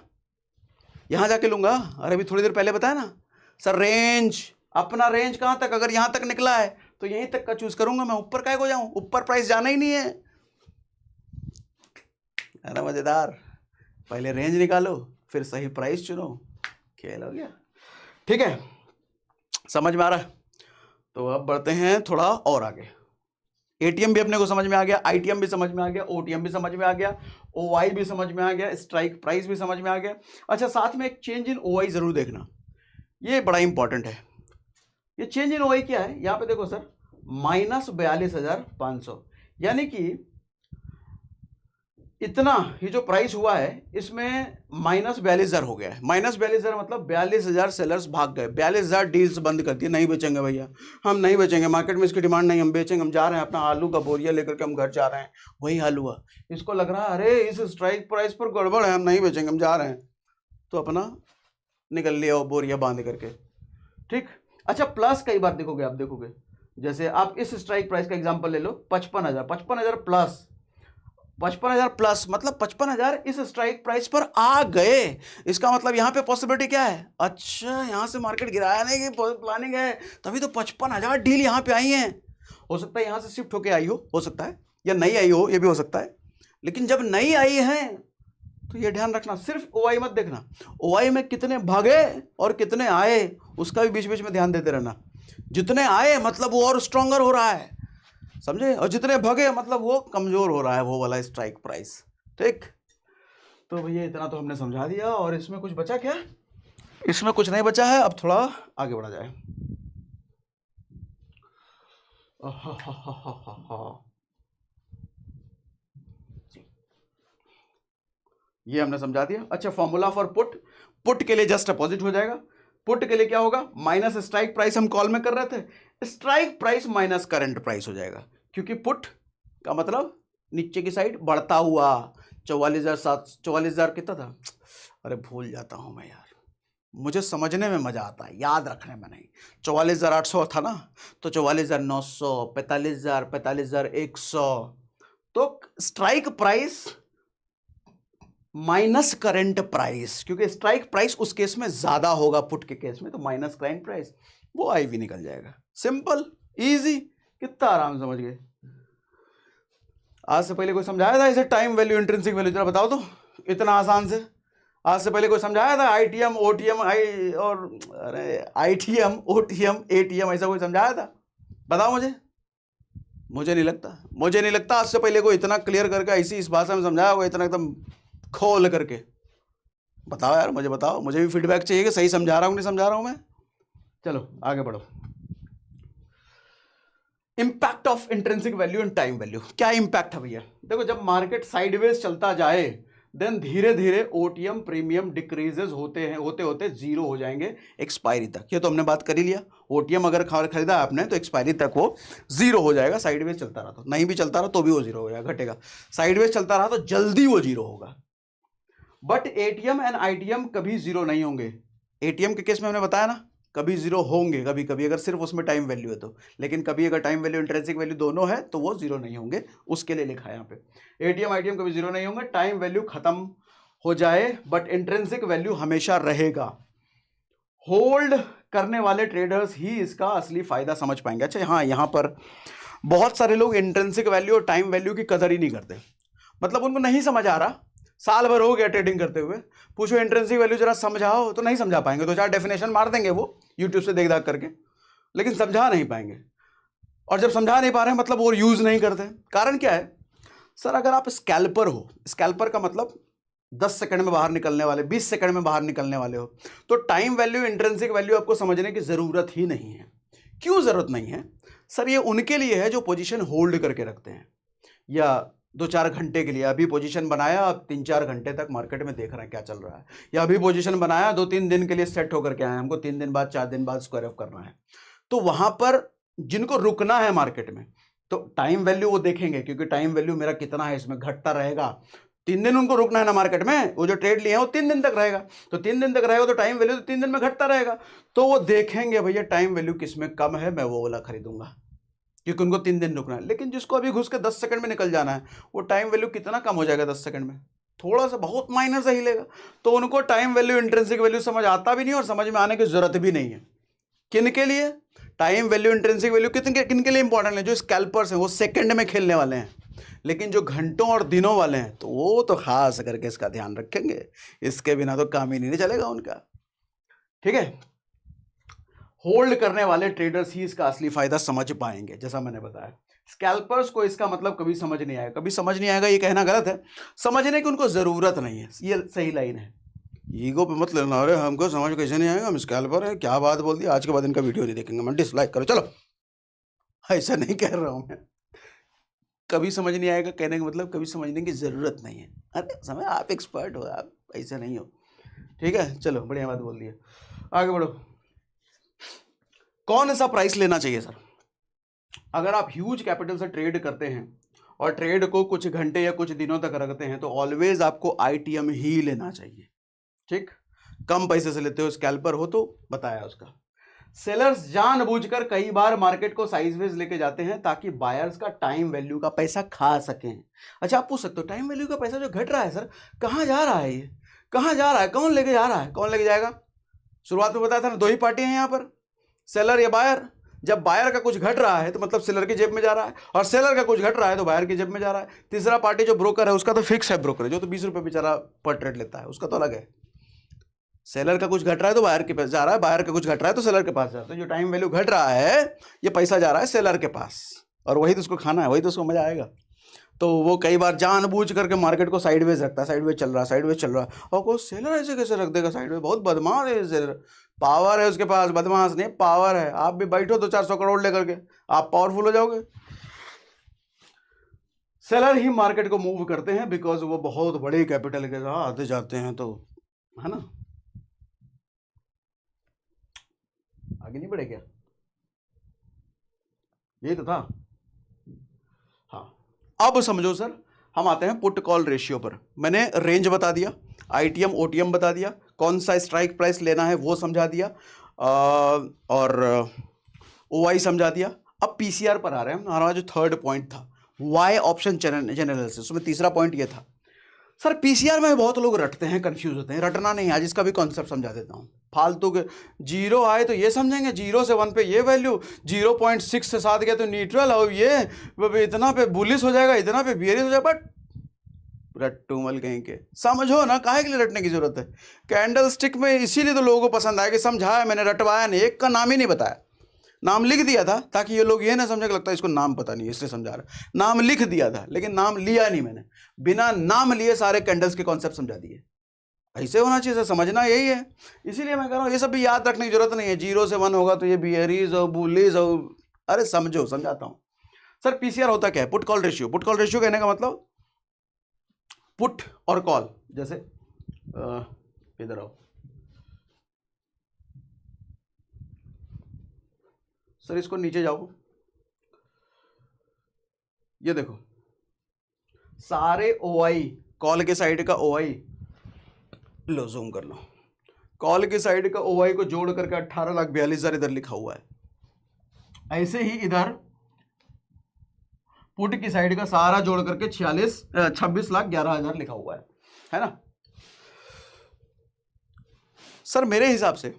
यहां जाके लूंगा? अरे अभी थोड़ी देर पहले बताया ना सर, रेंज, अपना रेंज कहां तक, अगर यहां तक निकला है तो यहीं तक का चूज करूंगा मैं, ऊपर काहे को जाऊं, ऊपर प्राइस जाना ही नहीं है। अरे मजेदार, पहले रेंज निकालो फिर सही प्राइस चुनो, खेल हो गया। ठीक है, समझ में आ रहा है? तो अब बढ़ते हैं थोड़ा और आगे। एटीएम भी अपने को समझ में आ गया, आईटीएम भी समझ में आ गया, ओटीएम भी समझ में आ गया, ओआई भी समझ में आ गया, स्ट्राइक प्राइस भी समझ में आ गया। अच्छा साथ में एक चेंज इन ओआई जरूर देखना, ये बड़ा इंपॉर्टेंट है। ये चेंज इन ओआई क्या है, यहां पे देखो सर, -42,500, यानी कि इतना ही जो प्राइस हुआ है इसमें -42,000 हो गया है। -42,000 मतलब 42,000 सेलर्स भाग गए, 42,000 डील्स बंद कर दी, नहीं बेचेंगे भैया, हम नहीं बेचेंगे, मार्केट में इसकी डिमांड नहीं, हम बेचेंगे, हम जा रहे हैं अपना आलू का बोरिया लेकर के हम घर जा रहे हैं। वही हाल हुआ, इसको लग रहा है अरे इस स्ट्राइक प्राइस पर गड़बड़ है, हम नहीं बेचेंगे, हम जा रहे हैं, तो अपना निकल लिया बोरिया बांध करके। ठीक, अच्छा प्लस कई बार देखोगे, आप देखोगे जैसे आप इस स्ट्राइक प्राइस का एग्जांपल ले लो, 55,000 प्लस, 55,000 प्लस मतलब 55,000 इस स्ट्राइक प्राइस पर आ गए। इसका मतलब यहां पे पॉसिबिलिटी क्या है, अच्छा यहां से मार्केट गिराया नहीं की प्लानिंग है, तभी तो 55,000 डील यहां पे आई हैं। हो सकता है यहां से शिफ्ट होके आई हो सकता है, या नहीं आई हो, ये भी हो सकता है। लेकिन जब नहीं आई है तो ये ध्यान रखना, सिर्फ ओआई मत देखना, ओआई में कितने भागे और कितने आए उसका भी बीच बीच में ध्यान देते रहना। जितने आए मतलब वो और स्ट्रॉन्गर हो रहा है, समझे, और जितने भगे मतलब वो कमजोर हो रहा है वो वाला स्ट्राइक प्राइस। ठीक, तो भैया इतना तो हमने समझा दिया, और इसमें कुछ बचा क्या? इसमें कुछ नहीं बचा है, अब थोड़ा आगे बढ़ा जाए। ये हमने समझा दिया। अच्छा फॉर्मूला फॉर पुट, पुट के लिए जस्ट अपोजिट हो जाएगा। पुट के लिए क्या होगा, माइनस स्ट्राइक प्राइस हम कॉल में कर रहे थे, strike price minus current price हो जाएगा, क्योंकि पुट का मतलब नीचे की साइड बढ़ता हुआ। 44,000 कितना था, अरे भूल जाता हूं मैं यार, मुझे समझने में मजा आता है, याद रखने में नहीं। 44,800 था ना, तो 44,900, 45,000, 45,100, तो strike price minus current price, क्योंकि स्ट्राइक प्राइस उस केस में ज्यादा होगा पुट के केस में, तो माइनस करंट प्राइस, वो आई भी निकल जाएगा। सिंपल इजी, कितना आराम समझ गए। आज से पहले कोई समझाया था इसे टाइम वैल्यू इंट्रिंसिक वैल्यू, जरा बताओ तो, इतना आसान से आज से पहले कोई समझाया था? आईटीएम ओटीएम आई और अरे आईटीएम ओटीएम एटीएम ऐसा कोई समझाया था? बताओ मुझे, मुझे नहीं लगता आज से पहले कोई इतना क्लियर करके ऐसी इस भाषा में समझाया होगा, इतना एकदम खोल करके। बताओ यार, मुझे बताओ, मुझे भी फीडबैक चाहिए कि सही समझा रहा हूं नहीं समझा रहा हूं मैं। चलो आगे बढ़ो। Impact of intrinsic value and time value, क्या इंपैक्ट है भैया? देखो जब मार्केट साइडवेज चलता जाए देन धीरे धीरे ओटीएम प्रीमियम डिक्रीजेज होते होते जीरो हो जाएंगे एक्सपायरी तक। ये तो हमने बात कर ही लिया, ओटीएम अगर खरीदा आपने तो एक्सपायरी तक वो जीरो हो जाएगा। साइडवेज चलता रहा तो, नहीं भी चलता रहा तो भी वो जीरो हो जाएगा, घटेगा। साइडवेज चलता रहा तो जल्दी वो जीरो होगा। बट एटीएम एंड आईटीएम कभी जीरो नहीं होंगे। एटीएम के केस में हमने बताया ना, कभी जीरो होंगे कभी कभी, अगर सिर्फ उसमें टाइम वैल्यू है तो, लेकिन कभी अगर टाइम वैल्यू इंट्रिंसिक वैल्यू दोनों है तो वो जीरो नहीं होंगे। उसके लिए लिखा है यहाँ पे एटीएम आईटीएम कभी जीरो नहीं होंगे। टाइम वैल्यू खत्म हो जाए बट इंट्रिंसिक वैल्यू हमेशा रहेगा। होल्ड करने वाले ट्रेडर्स ही इसका असली फायदा समझ पाएंगे। अच्छा हाँ, यहाँ पर बहुत सारे लोग इंट्रिंसिक वैल्यू और टाइम वैल्यू की कदर ही नहीं करते, मतलब उनको नहीं समझ आ रहा। साल भर हो गया ट्रेडिंग करते हुए, पूछो इंट्रिंसिक वैल्यू जरा समझाओ तो नहीं समझा पाएंगे। दो चार डेफिनेशन मार देंगे वो यूट्यूब से देख दाख करके, लेकिन समझा नहीं पाएंगे। और जब समझा नहीं पा रहे हैं मतलब वो यूज नहीं करते। कारण क्या है सर, अगर आप स्कैल्पर हो, स्कैल्पर का मतलब 10 सेकंड में बाहर निकलने वाले, 20 सेकंड में बाहर निकलने वाले हो, तो टाइम वैल्यू इंट्रिंसिक वैल्यू आपको समझने की जरूरत ही नहीं है। क्यों जरूरत नहीं है सर? ये उनके लिए है जो पोजीशन होल्ड करके रखते हैं, या 2-4 घंटे के लिए। अभी पोजीशन बनाया, अब 3-4 घंटे तक मार्केट में देख रहे हैं क्या चल रहा है, या अभी पोजीशन बनाया 2-3 दिन के लिए सेट होकर के आए, हमको 3 दिन बाद 4 दिन बाद स्क्वायर ऑफ करना है। तो वहां पर जिनको रुकना है मार्केट में, तो टाइम वैल्यू वो देखेंगे, क्योंकि टाइम वैल्यू मेरा कितना है इसमें घटता रहेगा। 3 दिन उनको रुकना है ना मार्केट में, वो जो ट्रेड लिए हैं वो 3 दिन तक रहेगा, तो 3 दिन तक रहेगा तो टाइम वैल्यू तो 3 दिन में घटता रहेगा। तो वो देखेंगे भैया टाइम वैल्यू किसमें कम है, मैं वो वाला खरीदूंगा, क्योंकि उनको 3 दिन रुकना है। लेकिन जिसको अभी घुस के 10 सेकंड में निकल जाना है, वो टाइम वैल्यू कितना कम हो जाएगा 10 सेकंड में, थोड़ा सा बहुत माइनर सा हिलेगा। तो उनको टाइम वैल्यू इंट्रिंसिक वैल्यू समझ आता भी नहीं और समझ में आने की जरूरत भी नहीं है। किन के लिए टाइम वैल्यू इंट्रिंसिक वैल्यू किन के लिए इंपॉर्टेंट है? जो स्कैल्पर्स हैं वो सेकंड में खेलने वाले हैं, लेकिन जो घंटों और दिनों वाले हैं तो वो तो खास करके इसका ध्यान रखेंगे, इसके बिना तो काम ही नहीं चलेगा उनका। ठीक है, होल्ड करने वाले ट्रेडर्स ही इसका असली फायदा समझ पाएंगे। जैसा मैंने बताया, स्कैल्पर्स को इसका मतलब कभी समझ नहीं आएगा। कभी समझ नहीं आएगा ये कहना गलत है, समझने की उनको जरूरत नहीं है, ये सही लाइन है। ईगो पे मत लेना, अरे हमको समझ कैसे नहीं आएगा, हम स्कैल्पर है, क्या बात बोल दी, आज के बाद इनका वीडियो नहीं देखेंगे, मैं डिसलाइक करो चलो। ऐसा नहीं कह रहा हूं मैं, कभी समझ नहीं आएगा कहने का मतलब कभी समझने की जरूरत नहीं है। अरे समझ, आप एक्सपर्ट हो, आप ऐसा नहीं हो। ठीक है, चलो बढ़िया बात बोल दिया, आगे बढ़ो। कौन सा प्राइस लेना चाहिए सर? अगर आप ह्यूज कैपिटल से ट्रेड करते हैं और ट्रेड को कुछ घंटे या कुछ दिनों तक रखते हैं, तो ऑलवेज आपको आईटीएम ही लेना चाहिए। ठीक, कम पैसे से लेते हो, स्कैल्पर हो तो बताया उसका। सेलर्स जानबूझकर कई बार मार्केट को साइडवेज लेके जाते हैं ताकि बायर्स का टाइम वैल्यू का पैसा खा सकें। अच्छा, आप पूछ सकते हो टाइम वैल्यू का पैसा जो घट रहा है सर, कहां जा रहा है? ये कहां जा रहा है? कौन लेके जा रहा है? कौन लेके जाएगा? शुरुआत में बताया था ना, 2 ही पार्टी हैं यहां पर, सेलर या बायर। जब बायर का कुछ घट रहा है तो मतलब सेलर की जेब में जा रहा है, और सेलर का कुछ घट रहा है तो बायर की जेब में जा रहा है। तीसरा पार्टी जो ब्रोकर है उसका तो फिक्स है ब्रोकर, जो तो 20 रुपये बेचारा पर ट्रेड लेता है, उसका तो अलग है। सेलर का कुछ घट रहा है तो बायर के पास जा रहा है, बायर का कुछ घट रहा है तो सेलर के पास जाता है। जो टाइम वैल्यू घट रहा है ये पैसा जा रहा है सेलर के पास, और वही तो उसको खाना है, वही तो उसको मजा आएगा। तो वो कई बार जानबूझ करके मार्केट को साइडवेज रखता है, साइडवेज चल रहा है, साइडवेज चल रहा है। और कोई सेलर ऐसे कैसे रख देगा साइडवेज? बहुत बदमाश है सेलर, पावर है उसके पास, बदमाश नहीं पावर है। आप भी बैठो 200-400 करोड़ लेकर के, आप पावरफुल हो जाओगे। सेलर ही मार्केट को मूव करते हैं बिकॉज वो बहुत बड़े कैपिटल के साथ आते जाते हैं, तो है ना। आगे नहीं बढ़े क्या? यही तो था। हाँ, अब समझो सर, हम आते हैं पुट कॉल रेशियो पर। मैंने रेंज बता दिया, आईटीएम ओटीएम बता दिया, कौन सा स्ट्राइक प्राइस लेना है वो समझा दिया, और ओआई समझा दिया। अब पीसीआर पर आ रहे हैं। हमारा जो थर्ड पॉइंट था वाई ऑप्शन चैनल एनालिसिस, उसमें तीसरा पॉइंट ये था सर, पीसीआर में बहुत लोग रटते हैं, कंफ्यूज होते हैं। रटना नहीं, आज इसका भी कॉन्सेप्ट समझा देता हूँ। फालतू के जीरो आए तो ये समझेंगे 0 से 1 पे ये वैल्यू, 0.6 से 7 गया तो न्यूट्रल, और ये इतना पे बुलिश हो जाएगा, इतना पे बियरिश हो जाएगा। बट रट्टूमल कहीं के, समझो ना, काहे के लिए रटने की जरूरत है? कैंडल स्टिक में इसीलिए तो लोगों को पसंद आया कि समझाया मैंने, रटवाया नहीं, एक का नाम ही नहीं बताया। नाम लिख दिया था ताकि ये लोग ये ना समझे कि लगता है इसको नाम पता नहीं इसलिए समझा रहा। नाम लिख दिया था लेकिन नाम लिया नहीं मैंने, बिना नाम लिए सारे कैंडल्स के कॉन्सेप्ट समझा दिए। ऐसे होना चाहिए, समझना यही है। इसीलिए मैं कह रहा हूँ ये सब भी याद रखने की जरूरत नहीं है। 0 से 1 होगा तो ये बियरीज और बुलिज और, अरे समझो, समझाता हूँ। सर पीसीआर होता क्या है? Put call ratio. Put call ratio कहने का मतलब पुट और कॉल, जैसे इधर आओ सर, इसको नीचे जाओ, ये देखो सारे OI, कॉल के साइड का OI लो, जूम कर लो, कॉल के साइड का OI को जोड़ करके 18,42,000 इधर लिखा हुआ है। ऐसे ही इधर पुट की साइड का सारा जोड़ करके 26,11,000 लिखा हुआ है ना सर। मेरे हिसाब से,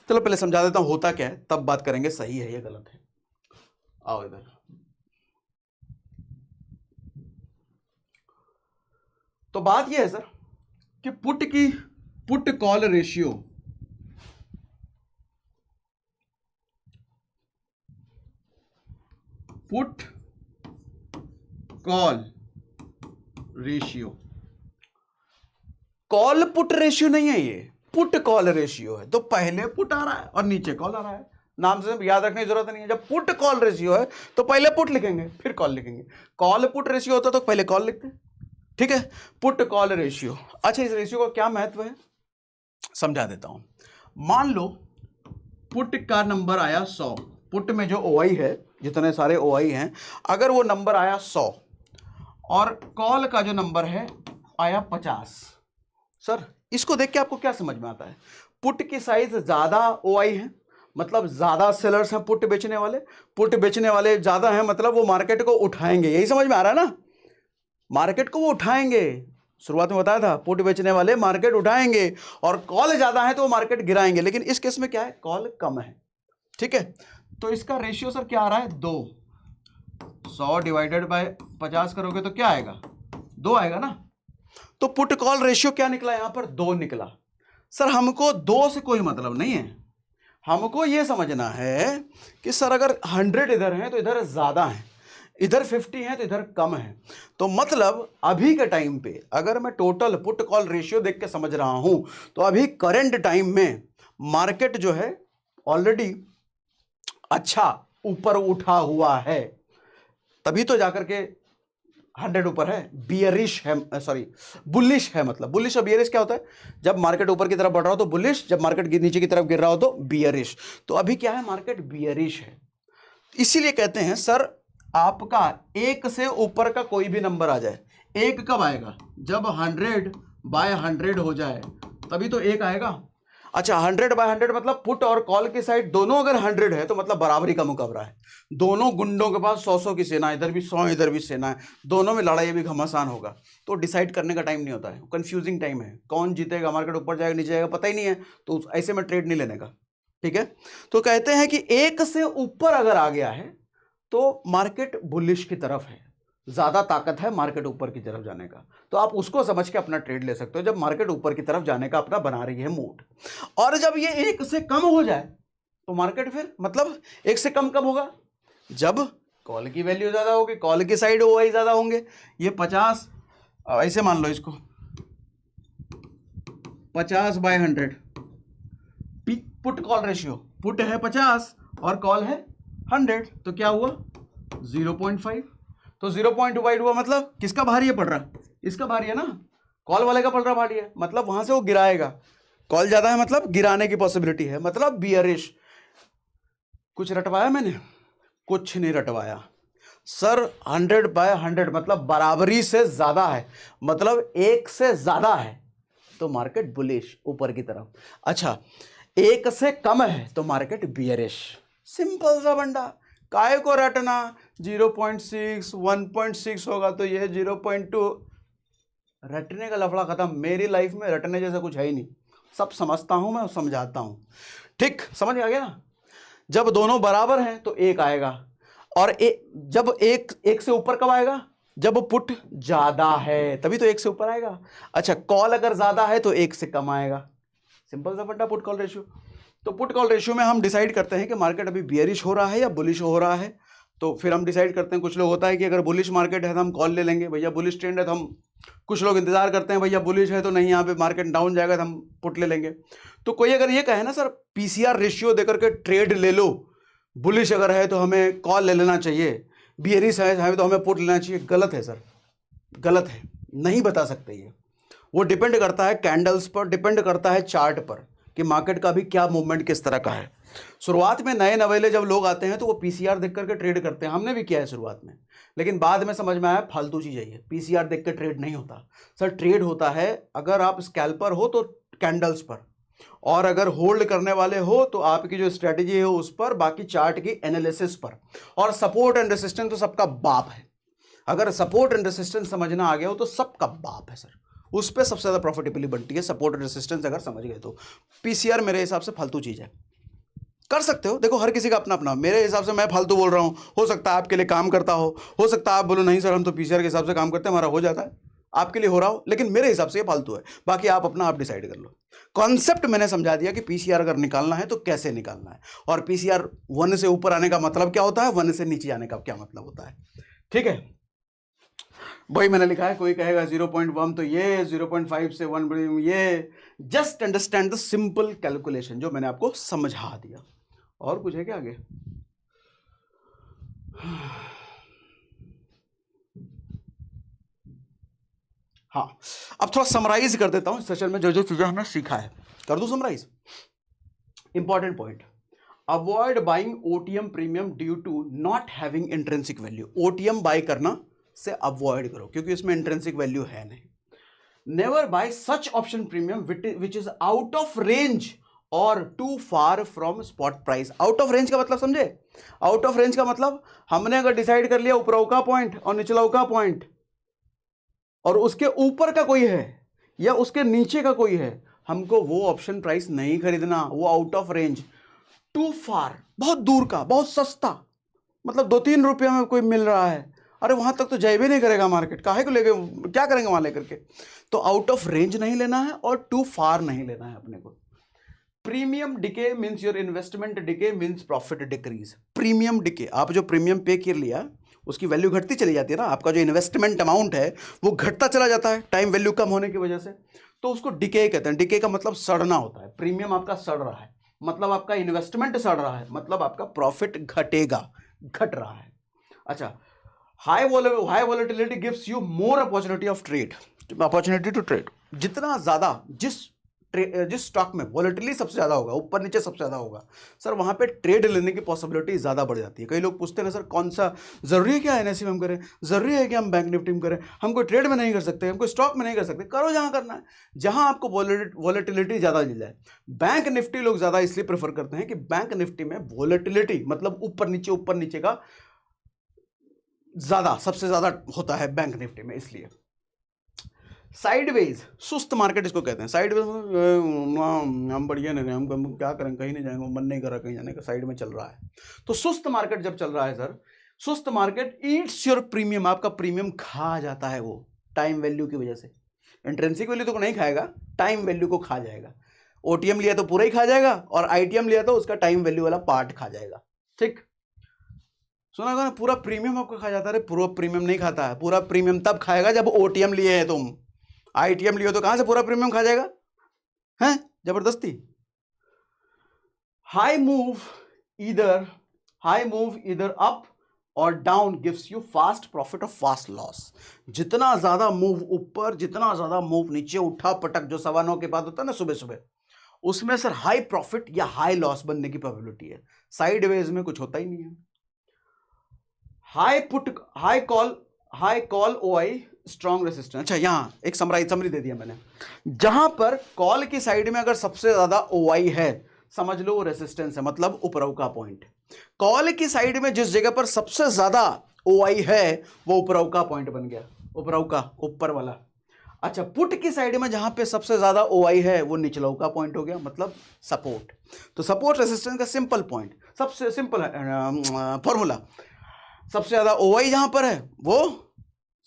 चलो पहले समझा देता हूं होता क्या है, तब बात करेंगे सही है या गलत है। आओ इधर, तो बात यह है सर कि put call ratio put call ratio, call put ratio नहीं है, ये पुट कॉल रेशियो है। तो पहले पुट आ रहा है और नीचे कॉल आ रहा है, नाम से याद रखने की जरूरत नहीं है। जब पुट कॉल रेशियो है तो पहले पुट लिखेंगे फिर कॉल लिखेंगे, कॉल पुट रेशियो होता तो पहले कॉल लिखते हैं, ठीक है। पुट कॉल रेशियो, अच्छा इस रेशियो का क्या महत्व है समझा देता हूं। मान लो पुट का नंबर आया 100, पुट में जो OI है, जितने सारे OI हैं, अगर वो नंबर आया 100 और कॉल का जो नंबर है आया 50, सर इसको देख के आपको क्या समझ में आता है? पुट की साइज ज्यादा OI है, मतलब ज्यादा सेलर्स हैं पुट बेचने वाले, पुट बेचने वाले ज्यादा हैं, मतलब वो मार्केट को उठाएंगे, यही समझ में आ रहा है ना, मार्केट को वो उठाएंगे। शुरुआत में बताया था पुट बेचने वाले मार्केट उठाएंगे, और कॉल ज्यादा है तो वो मार्केट गिराएंगे। लेकिन इस केस में क्या है, कॉल कम है, ठीक है। तो इसका रेशियो सर क्या आ रहा है, 2। 100 डिवाइडेड बाय 50 करोगे तो क्या आएगा, 2 आएगा ना। तो पुट कॉल रेशियो क्या निकला, यहां पर 2 निकला। सर हमको 2 से कोई मतलब नहीं है, हमको यह समझना है कि सर अगर 100 इधर है तो इधर ज्यादा है, इधर 50 है तो इधर कम है। तो मतलब अभी के टाइम पे अगर मैं टोटल पुट कॉल रेशियो देख के समझ रहा हूं तो अभी करंट टाइम में मार्केट जो है ऑलरेडी अच्छा ऊपर उठा हुआ है, तभी तो जाकर के 100 ऊपर है, बियरिश है, सॉरी बुलिश है। मतलब बुलिश और बियरिश क्या होता है, जब मार्केट ऊपर की तरफ बढ़ रहा हो तो बुलिश, जब मार्केट नीचे की तरफ गिर रहा हो तो बियरिश। तो अभी क्या है, मार्केट बियरिश है। इसीलिए कहते हैं सर आपका 1 से ऊपर का कोई भी नंबर आ जाए, 1 कब आएगा, जब 100/100 हो जाए तभी तो 1 आएगा। अच्छा 100/100 मतलब पुट और कॉल की साइड दोनों अगर 100 है तो मतलब बराबरी का मुकाबला है, दोनों गुंडों के पास 100 की सेना, इधर भी 100 इधर भी सेना है, दोनों में लड़ाई भी घमासान होगा। तो डिसाइड करने का टाइम नहीं होता है, कंफ्यूजिंग टाइम है, कौन जीतेगा, मार्केट ऊपर जाएगा नीचे जाएगा पता ही नहीं है, तो ऐसे में ट्रेड नहीं लेने का, ठीक है। तो कहते हैं कि 1 से ऊपर अगर आ गया है तो मार्केट बुलिश की तरफ है, ज्यादा ताकत है मार्केट ऊपर की तरफ जाने का। तो आप उसको समझ के अपना ट्रेड ले सकते हो, जब मार्केट ऊपर की तरफ जाने का अपना बना रही है मूड। और जब ये 1 से कम हो जाए तो मार्केट फिर मतलब 1 से कम कब होगा, जब कॉल की वैल्यू ज्यादा होगी, कॉल की साइड OI ज्यादा होंगे। ये 50, ऐसे मान लो इसको 50/100 पुट कॉल रेशियो, पुट है 50 और कॉल है 100, तो क्या हुआ 0.5। तो 0.5 हुआ, मतलब किसका भारी है पड़ रहा, इसका भारी है ना, कॉल वाले का पड़ रहा भारी है, मतलब वहां से वो गिराएगा। कॉल ज्यादा है मतलब गिराने की पॉसिबिलिटी है, मतलब बियरिश। कुछ रटवाया मैंने, कुछ नहीं रटवाया सर। 100/100 मतलब बराबरी से ज्यादा है, मतलब 1 से ज्यादा है तो मार्केट बुलिश ऊपर की तरफ। अच्छा 1 से कम है तो मार्केट बियरिश। सिंपल सा बंडा, काय को रटना, 0.6 1.6 होगा तो ये 0.2, रटने का लफड़ा खत्म। मेरी लाइफ में रटने जैसा कुछ है ही नहीं, सब समझता हूं मैं, समझाता हूं, ठीक समझ आ गया ना। जब दोनों बराबर हैं तो 1 आएगा, और जब एक से ऊपर कब आएगा, जब पुट ज्यादा है तभी तो 1 से ऊपर आएगा। अच्छा कॉल अगर ज्यादा है तो 1 से कम आएगा, सिंपल सा बंडा पुट कॉल रेशियो। तो पुट कॉल रेशियो में हम डिसाइड करते हैं कि मार्केट अभी बियरिश हो रहा है या बुलिश हो रहा है। तो फिर हम डिसाइड करते हैं, कुछ लोग होता है कि अगर बुलिश मार्केट है तो हम कॉल ले लेंगे, भैया बुलिश ट्रेंड है तो हम, कुछ लोग इंतजार करते हैं भैया बुलिश है तो नहीं, यहाँ पे मार्केट डाउन जाएगा तो हम पुट ले लेंगे। तो कोई अगर ये कहे ना सर PCR रेशियो देकर के ट्रेड ले लो, बुलिश अगर है तो हमें कॉल ले लेना चाहिए, बियरिश है तो हमें पुट लेना चाहिए, गलत है सर, गलत है। नहीं बता सकते ये, वो डिपेंड करता है कैंडल्स पर, डिपेंड करता है चार्ट पर कि मार्केट का भी क्या मूवमेंट किस तरह का है। शुरुआत में नए नवेले जब लोग आते हैं तो वो पीसीआर देख करके ट्रेड करते हैं, हमने भी किया है शुरुआत में, लेकिन बाद में समझ में आया फालतू चीज़ है ये, पीसीआर देख के ट्रेड नहीं होता सर। ट्रेड होता है अगर आप स्कैल्पर हो तो कैंडल्स पर, और अगर होल्ड करने वाले हो तो आपकी जो स्ट्रेटजी है उस पर, बाकी चार्ट की एनालिसिस पर। और सपोर्ट एंड रेसिस्टेंस तो सबका बाप है, अगर सपोर्ट एंड रेसिस्टेंस समझना आ गया हो तो सबका बाप है सर, उस पर सबसे ज़्यादा प्रॉफिटेबली बनती है सपोर्ट एंड रेसिस्टेंस अगर समझ गए तो। पीसीआर मेरे हिसाब से फालतू चीज़ है, कर सकते हो, देखो हर किसी का अपना अपना, मेरे हिसाब से मैं फालतू बोल रहा हूँ, हो सकता है आपके लिए काम करता हो सकता है आप बोलो नहीं सर हम तो पीसीआर के हिसाब से काम करते हैं, हमारा हो जाता है, आपके लिए हो रहा हो, लेकिन मेरे हिसाब से ये फालतू है। बाकी आप अपना आप डिसाइड कर लो। कॉन्सेप्ट मैंने समझा दिया कि पीसीआर अगर निकालना है तो कैसे निकालना है, और पीसीआर 1 से ऊपर आने का मतलब क्या होता है, 1 से नीचे आने का क्या मतलब होता है, ठीक है। वही मैंने लिखा है, कोई कहेगा 0.1 तो ये, 0.5 से 1 ये, just understand the simple calculation जो मैंने आपको समझा दिया। और कुछ है क्या आगे? हाँ, अब थोड़ा समराइज कर देता हूं सेशन में जो जो चीजें हमने सीखा है, कर दूं summarise. Important point, avoid buying OTM premium due to not having intrinsic value. OTM buy करना से अवॉइड करो क्योंकि इसमें इंट्रिंसिक वैल्यू है नहीं। Never buy such option premium which is out of range और too far from spot price. Out of range का मतलब समझे? आउट ऑफ रेंज का मतलब हमने अगर डिसाइड कर लिया ऊपरौका पॉइंट और निचलौका पॉइंट, और उसके ऊपर का कोई है या उसके नीचे का कोई है, हमको वो ऑप्शन प्राइस नहीं खरीदना, वो आउट ऑफ रेंज। टू फार, बहुत दूर का, बहुत सस्ता, मतलब 2-3 रुपये में कोई मिल रहा है, अरे वहां तक तो जाए भी नहीं करेगा मार्केट, काहे को लेके, क्या करेंगे वहां लेकर के। तो आउट ऑफ रेंज नहीं लेना है और टू फार नहीं लेना है अपने को। Premium decay means your investment decay means profit decrease. Premium decay, आप जो प्रीमियम पे कर लिया उसकी वैल्यू घटती चली जाती है ना, आपका जो इन्वेस्टमेंट अमाउंट है वो घटता चला जाता है टाइम वैल्यू कम होने की वजह से, तो उसको डिके कहते हैं। डिके का मतलब सड़ना होता है। प्रीमियम आपका सड़ रहा है मतलब आपका इन्वेस्टमेंट सड़ रहा है, मतलब आपका प्रॉफिट घटेगा, घट रहा है। अच्छा, high volatility gives you more opportunity of trade, opportunity to trade. जितना ज्यादा जिस स्टॉक में वॉलेटिलिटी सबसे ज्यादा होगा, ऊपर नीचे सबसे ज्यादा होगा, सर वहां पे ट्रेड लेने की पॉसिबिलिटी ज्यादा बढ़ जाती है। कई लोग पूछते हैं सर कौन सा जरूरी है, क्या एनएससी में हम करें, जरूरी है कि हम बैंक निफ्टी में करें, हमको ट्रेड में नहीं कर सकते, हमको स्टॉक में नहीं कर सकते। करो जहां करना है, जहां आपको वॉलेटिलिटी ज्यादा मिल जाए। बैंक निफ्टी लोग ज्यादा इसलिए प्रेफर करते हैं कि बैंक निफ्टी में वॉलेटिलिटी मतलब ऊपर नीचे का ज्यादा, सबसे ज्यादा होता है बैंक निफ्टी में, इसलिए। साइडवेज, सुस्त मार्केट इसको कहते हैं। साइडवेज हम बढ़िया नहीं रहे, हम क्या करें, कहीं नहीं जाएंगे, मन नहीं कर रहा कहीं जाने का, साइड में चल रहा है। तो सुस्त मार्केट जब चल रहा है सर, सुस्त मार्केट ईट्स योर प्रीमियम, आपका प्रीमियम खा जाता है वो टाइम वैल्यू की वजह से। इंट्रिंसिक वैल्यू तो नहीं खाएगा, टाइम वैल्यू को खा जाएगा। ओटीएम लिया तो पूरा ही खा जाएगा, और आईटीएम लिया तो उसका टाइम वैल्यू वाला पार्ट खा जाएगा। ठीक सुना होगा ना, पूरा प्रीमियम आपका खा जाता है। पूरा प्रीमियम नहीं खाता है, पूरा प्रीमियम तब खाएगा जब ओटीएम लिए है तुम। आईटीएम लियो तो कहां से पूरा प्रीमियम खा जाएगा, हैं जबरदस्ती। हाई मूव इधर अप और down gives you fast profit और फास्ट लॉस। जितना ज्यादा मूव ऊपर, जितना ज्यादा मूव नीचे, उठा पटक जो 9:15 के बाद होता है ना सुबह सुबह, उसमें सर हाई प्रॉफिट या हाई लॉस बनने की प्रोबेबिलिटी है। साइडवेज में कुछ होता ही नहीं है। High call OI strong resistance. अच्छा, यहां एक समरी दे दिया मैंने, जहां पर कॉल की साइड में अगर सबसे ज्यादा ओआई है, समझ लो वो रेसिस्टेंस है, मतलब ऊपरौका पॉइंट। कॉल की साइड में जिस जगह पर सबसे ज्यादा ओआई है वो ऊपरौका पॉइंट बन गया, ऊपरौका ऊपर वाला। अच्छा, पुट की साइड में जहां पे सबसे ज्यादा ओआई है वो निचलौका पॉइंट हो गया, मतलब सपोर्ट। तो सपोर्ट रेसिस्टेंस का सिंपल पॉइंट, सबसे सिंपल फॉर्मूला, सबसे ज्यादा ओआई जहां पर है वो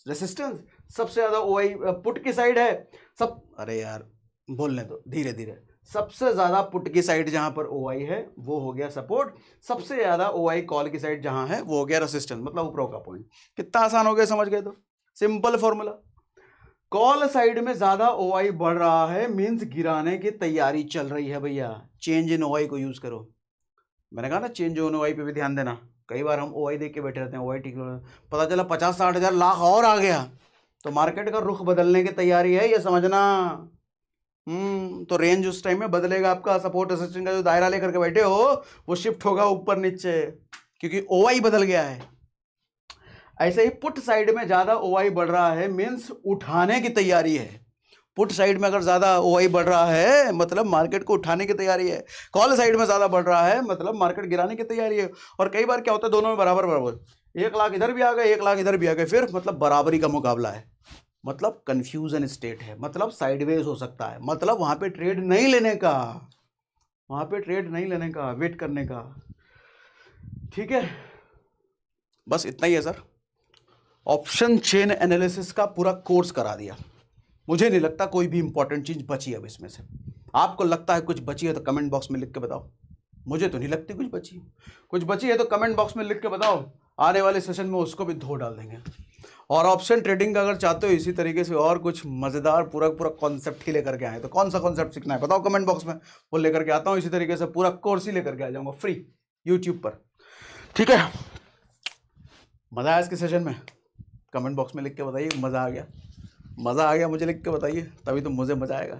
रेसिस्टेंस, सबसे ज्यादा ओआई पुट की साइड है, अरे यार बोलने दो धीरे धीरे। सबसे ज्यादा पुट की साइड जहां पर ओआई है वो हो गया सपोर्ट, सबसे ज्यादा ओआई कॉल की साइड जहां है वो हो गया रेसिस्टेंस, मतलब ऊपरौका पॉइंट। कितना आसान हो गया, समझ गए? तो सिंपल फॉर्मूला। कॉल साइड में ज्यादा ओआई बढ़ रहा है मींस गिराने की तैयारी चल रही है भैया, चेंज इन ओआई को यूज करो। मैंने कहा ना चेंज इन ओआई पे भी ध्यान देना। कई बार हम ओआई देख के बैठे रहते हैं, ओआई ठीक, पता चला 50-60 हज़ार लाख और आ गया, तो मार्केट का रुख बदलने की तैयारी है, ये समझना। तो रेंज उस टाइम में बदलेगा आपका, सपोर्ट रेजिस्टेंस का जो दायरा लेकर के बैठे हो वो शिफ्ट होगा ऊपर नीचे, क्योंकि ओआई बदल गया है। ऐसे ही पुट साइड में ज्यादा ओआई बढ़ रहा है, मींस उठाने की तैयारी है। पुट साइड में अगर ज्यादा ओआई बढ़ रहा है मतलब मार्केट को उठाने की तैयारी है। कॉल साइड में ज्यादा बढ़ रहा है मतलब मार्केट गिराने की तैयारी है। और कई बार क्या होता है, दोनों में बराबर बराबर, 1 लाख इधर भी आ गए, 1 लाख इधर भी आ गए, फिर मतलब बराबरी का मुकाबला है, मतलब कंफ्यूजन स्टेट है, मतलब साइडवेज हो सकता है, मतलब वहां पे ट्रेड नहीं लेने का, वहां पे ट्रेड नहीं लेने का, वेट करने का। ठीक है, बस इतना ही है सर। ऑप्शन चेन एनालिसिस का पूरा कोर्स करा दिया। मुझे नहीं लगता कोई भी इंपॉर्टेंट चीज बची अब इसमें से। आपको लगता है कुछ बची है तो कमेंट बॉक्स में लिख के बताओ। मुझे तो नहीं लगती कुछ बची है तो कमेंट बॉक्स में लिख के बताओ, आने वाले सेशन में उसको भी धो डाल देंगे। और ऑप्शन ट्रेडिंग का अगर चाहते हो इसी तरीके से और कुछ मज़ेदार पूरा कॉन्सेप्ट ही लेकर के आए, तो कौन सा कॉन्सेप्ट सीखना है बताओ कमेंट बॉक्स में, वो लेकर के आता हूँ। इसी तरीके से पूरा कोर्स ही लेकर के आ जाऊँगा फ्री यूट्यूब पर। ठीक है, मज़ा आया इसके सेशन में? कमेंट बॉक्स में लिख के बताइए मज़ा आ गया। मुझे लिख के बताइए, तभी तो मुझे मज़ा आएगा।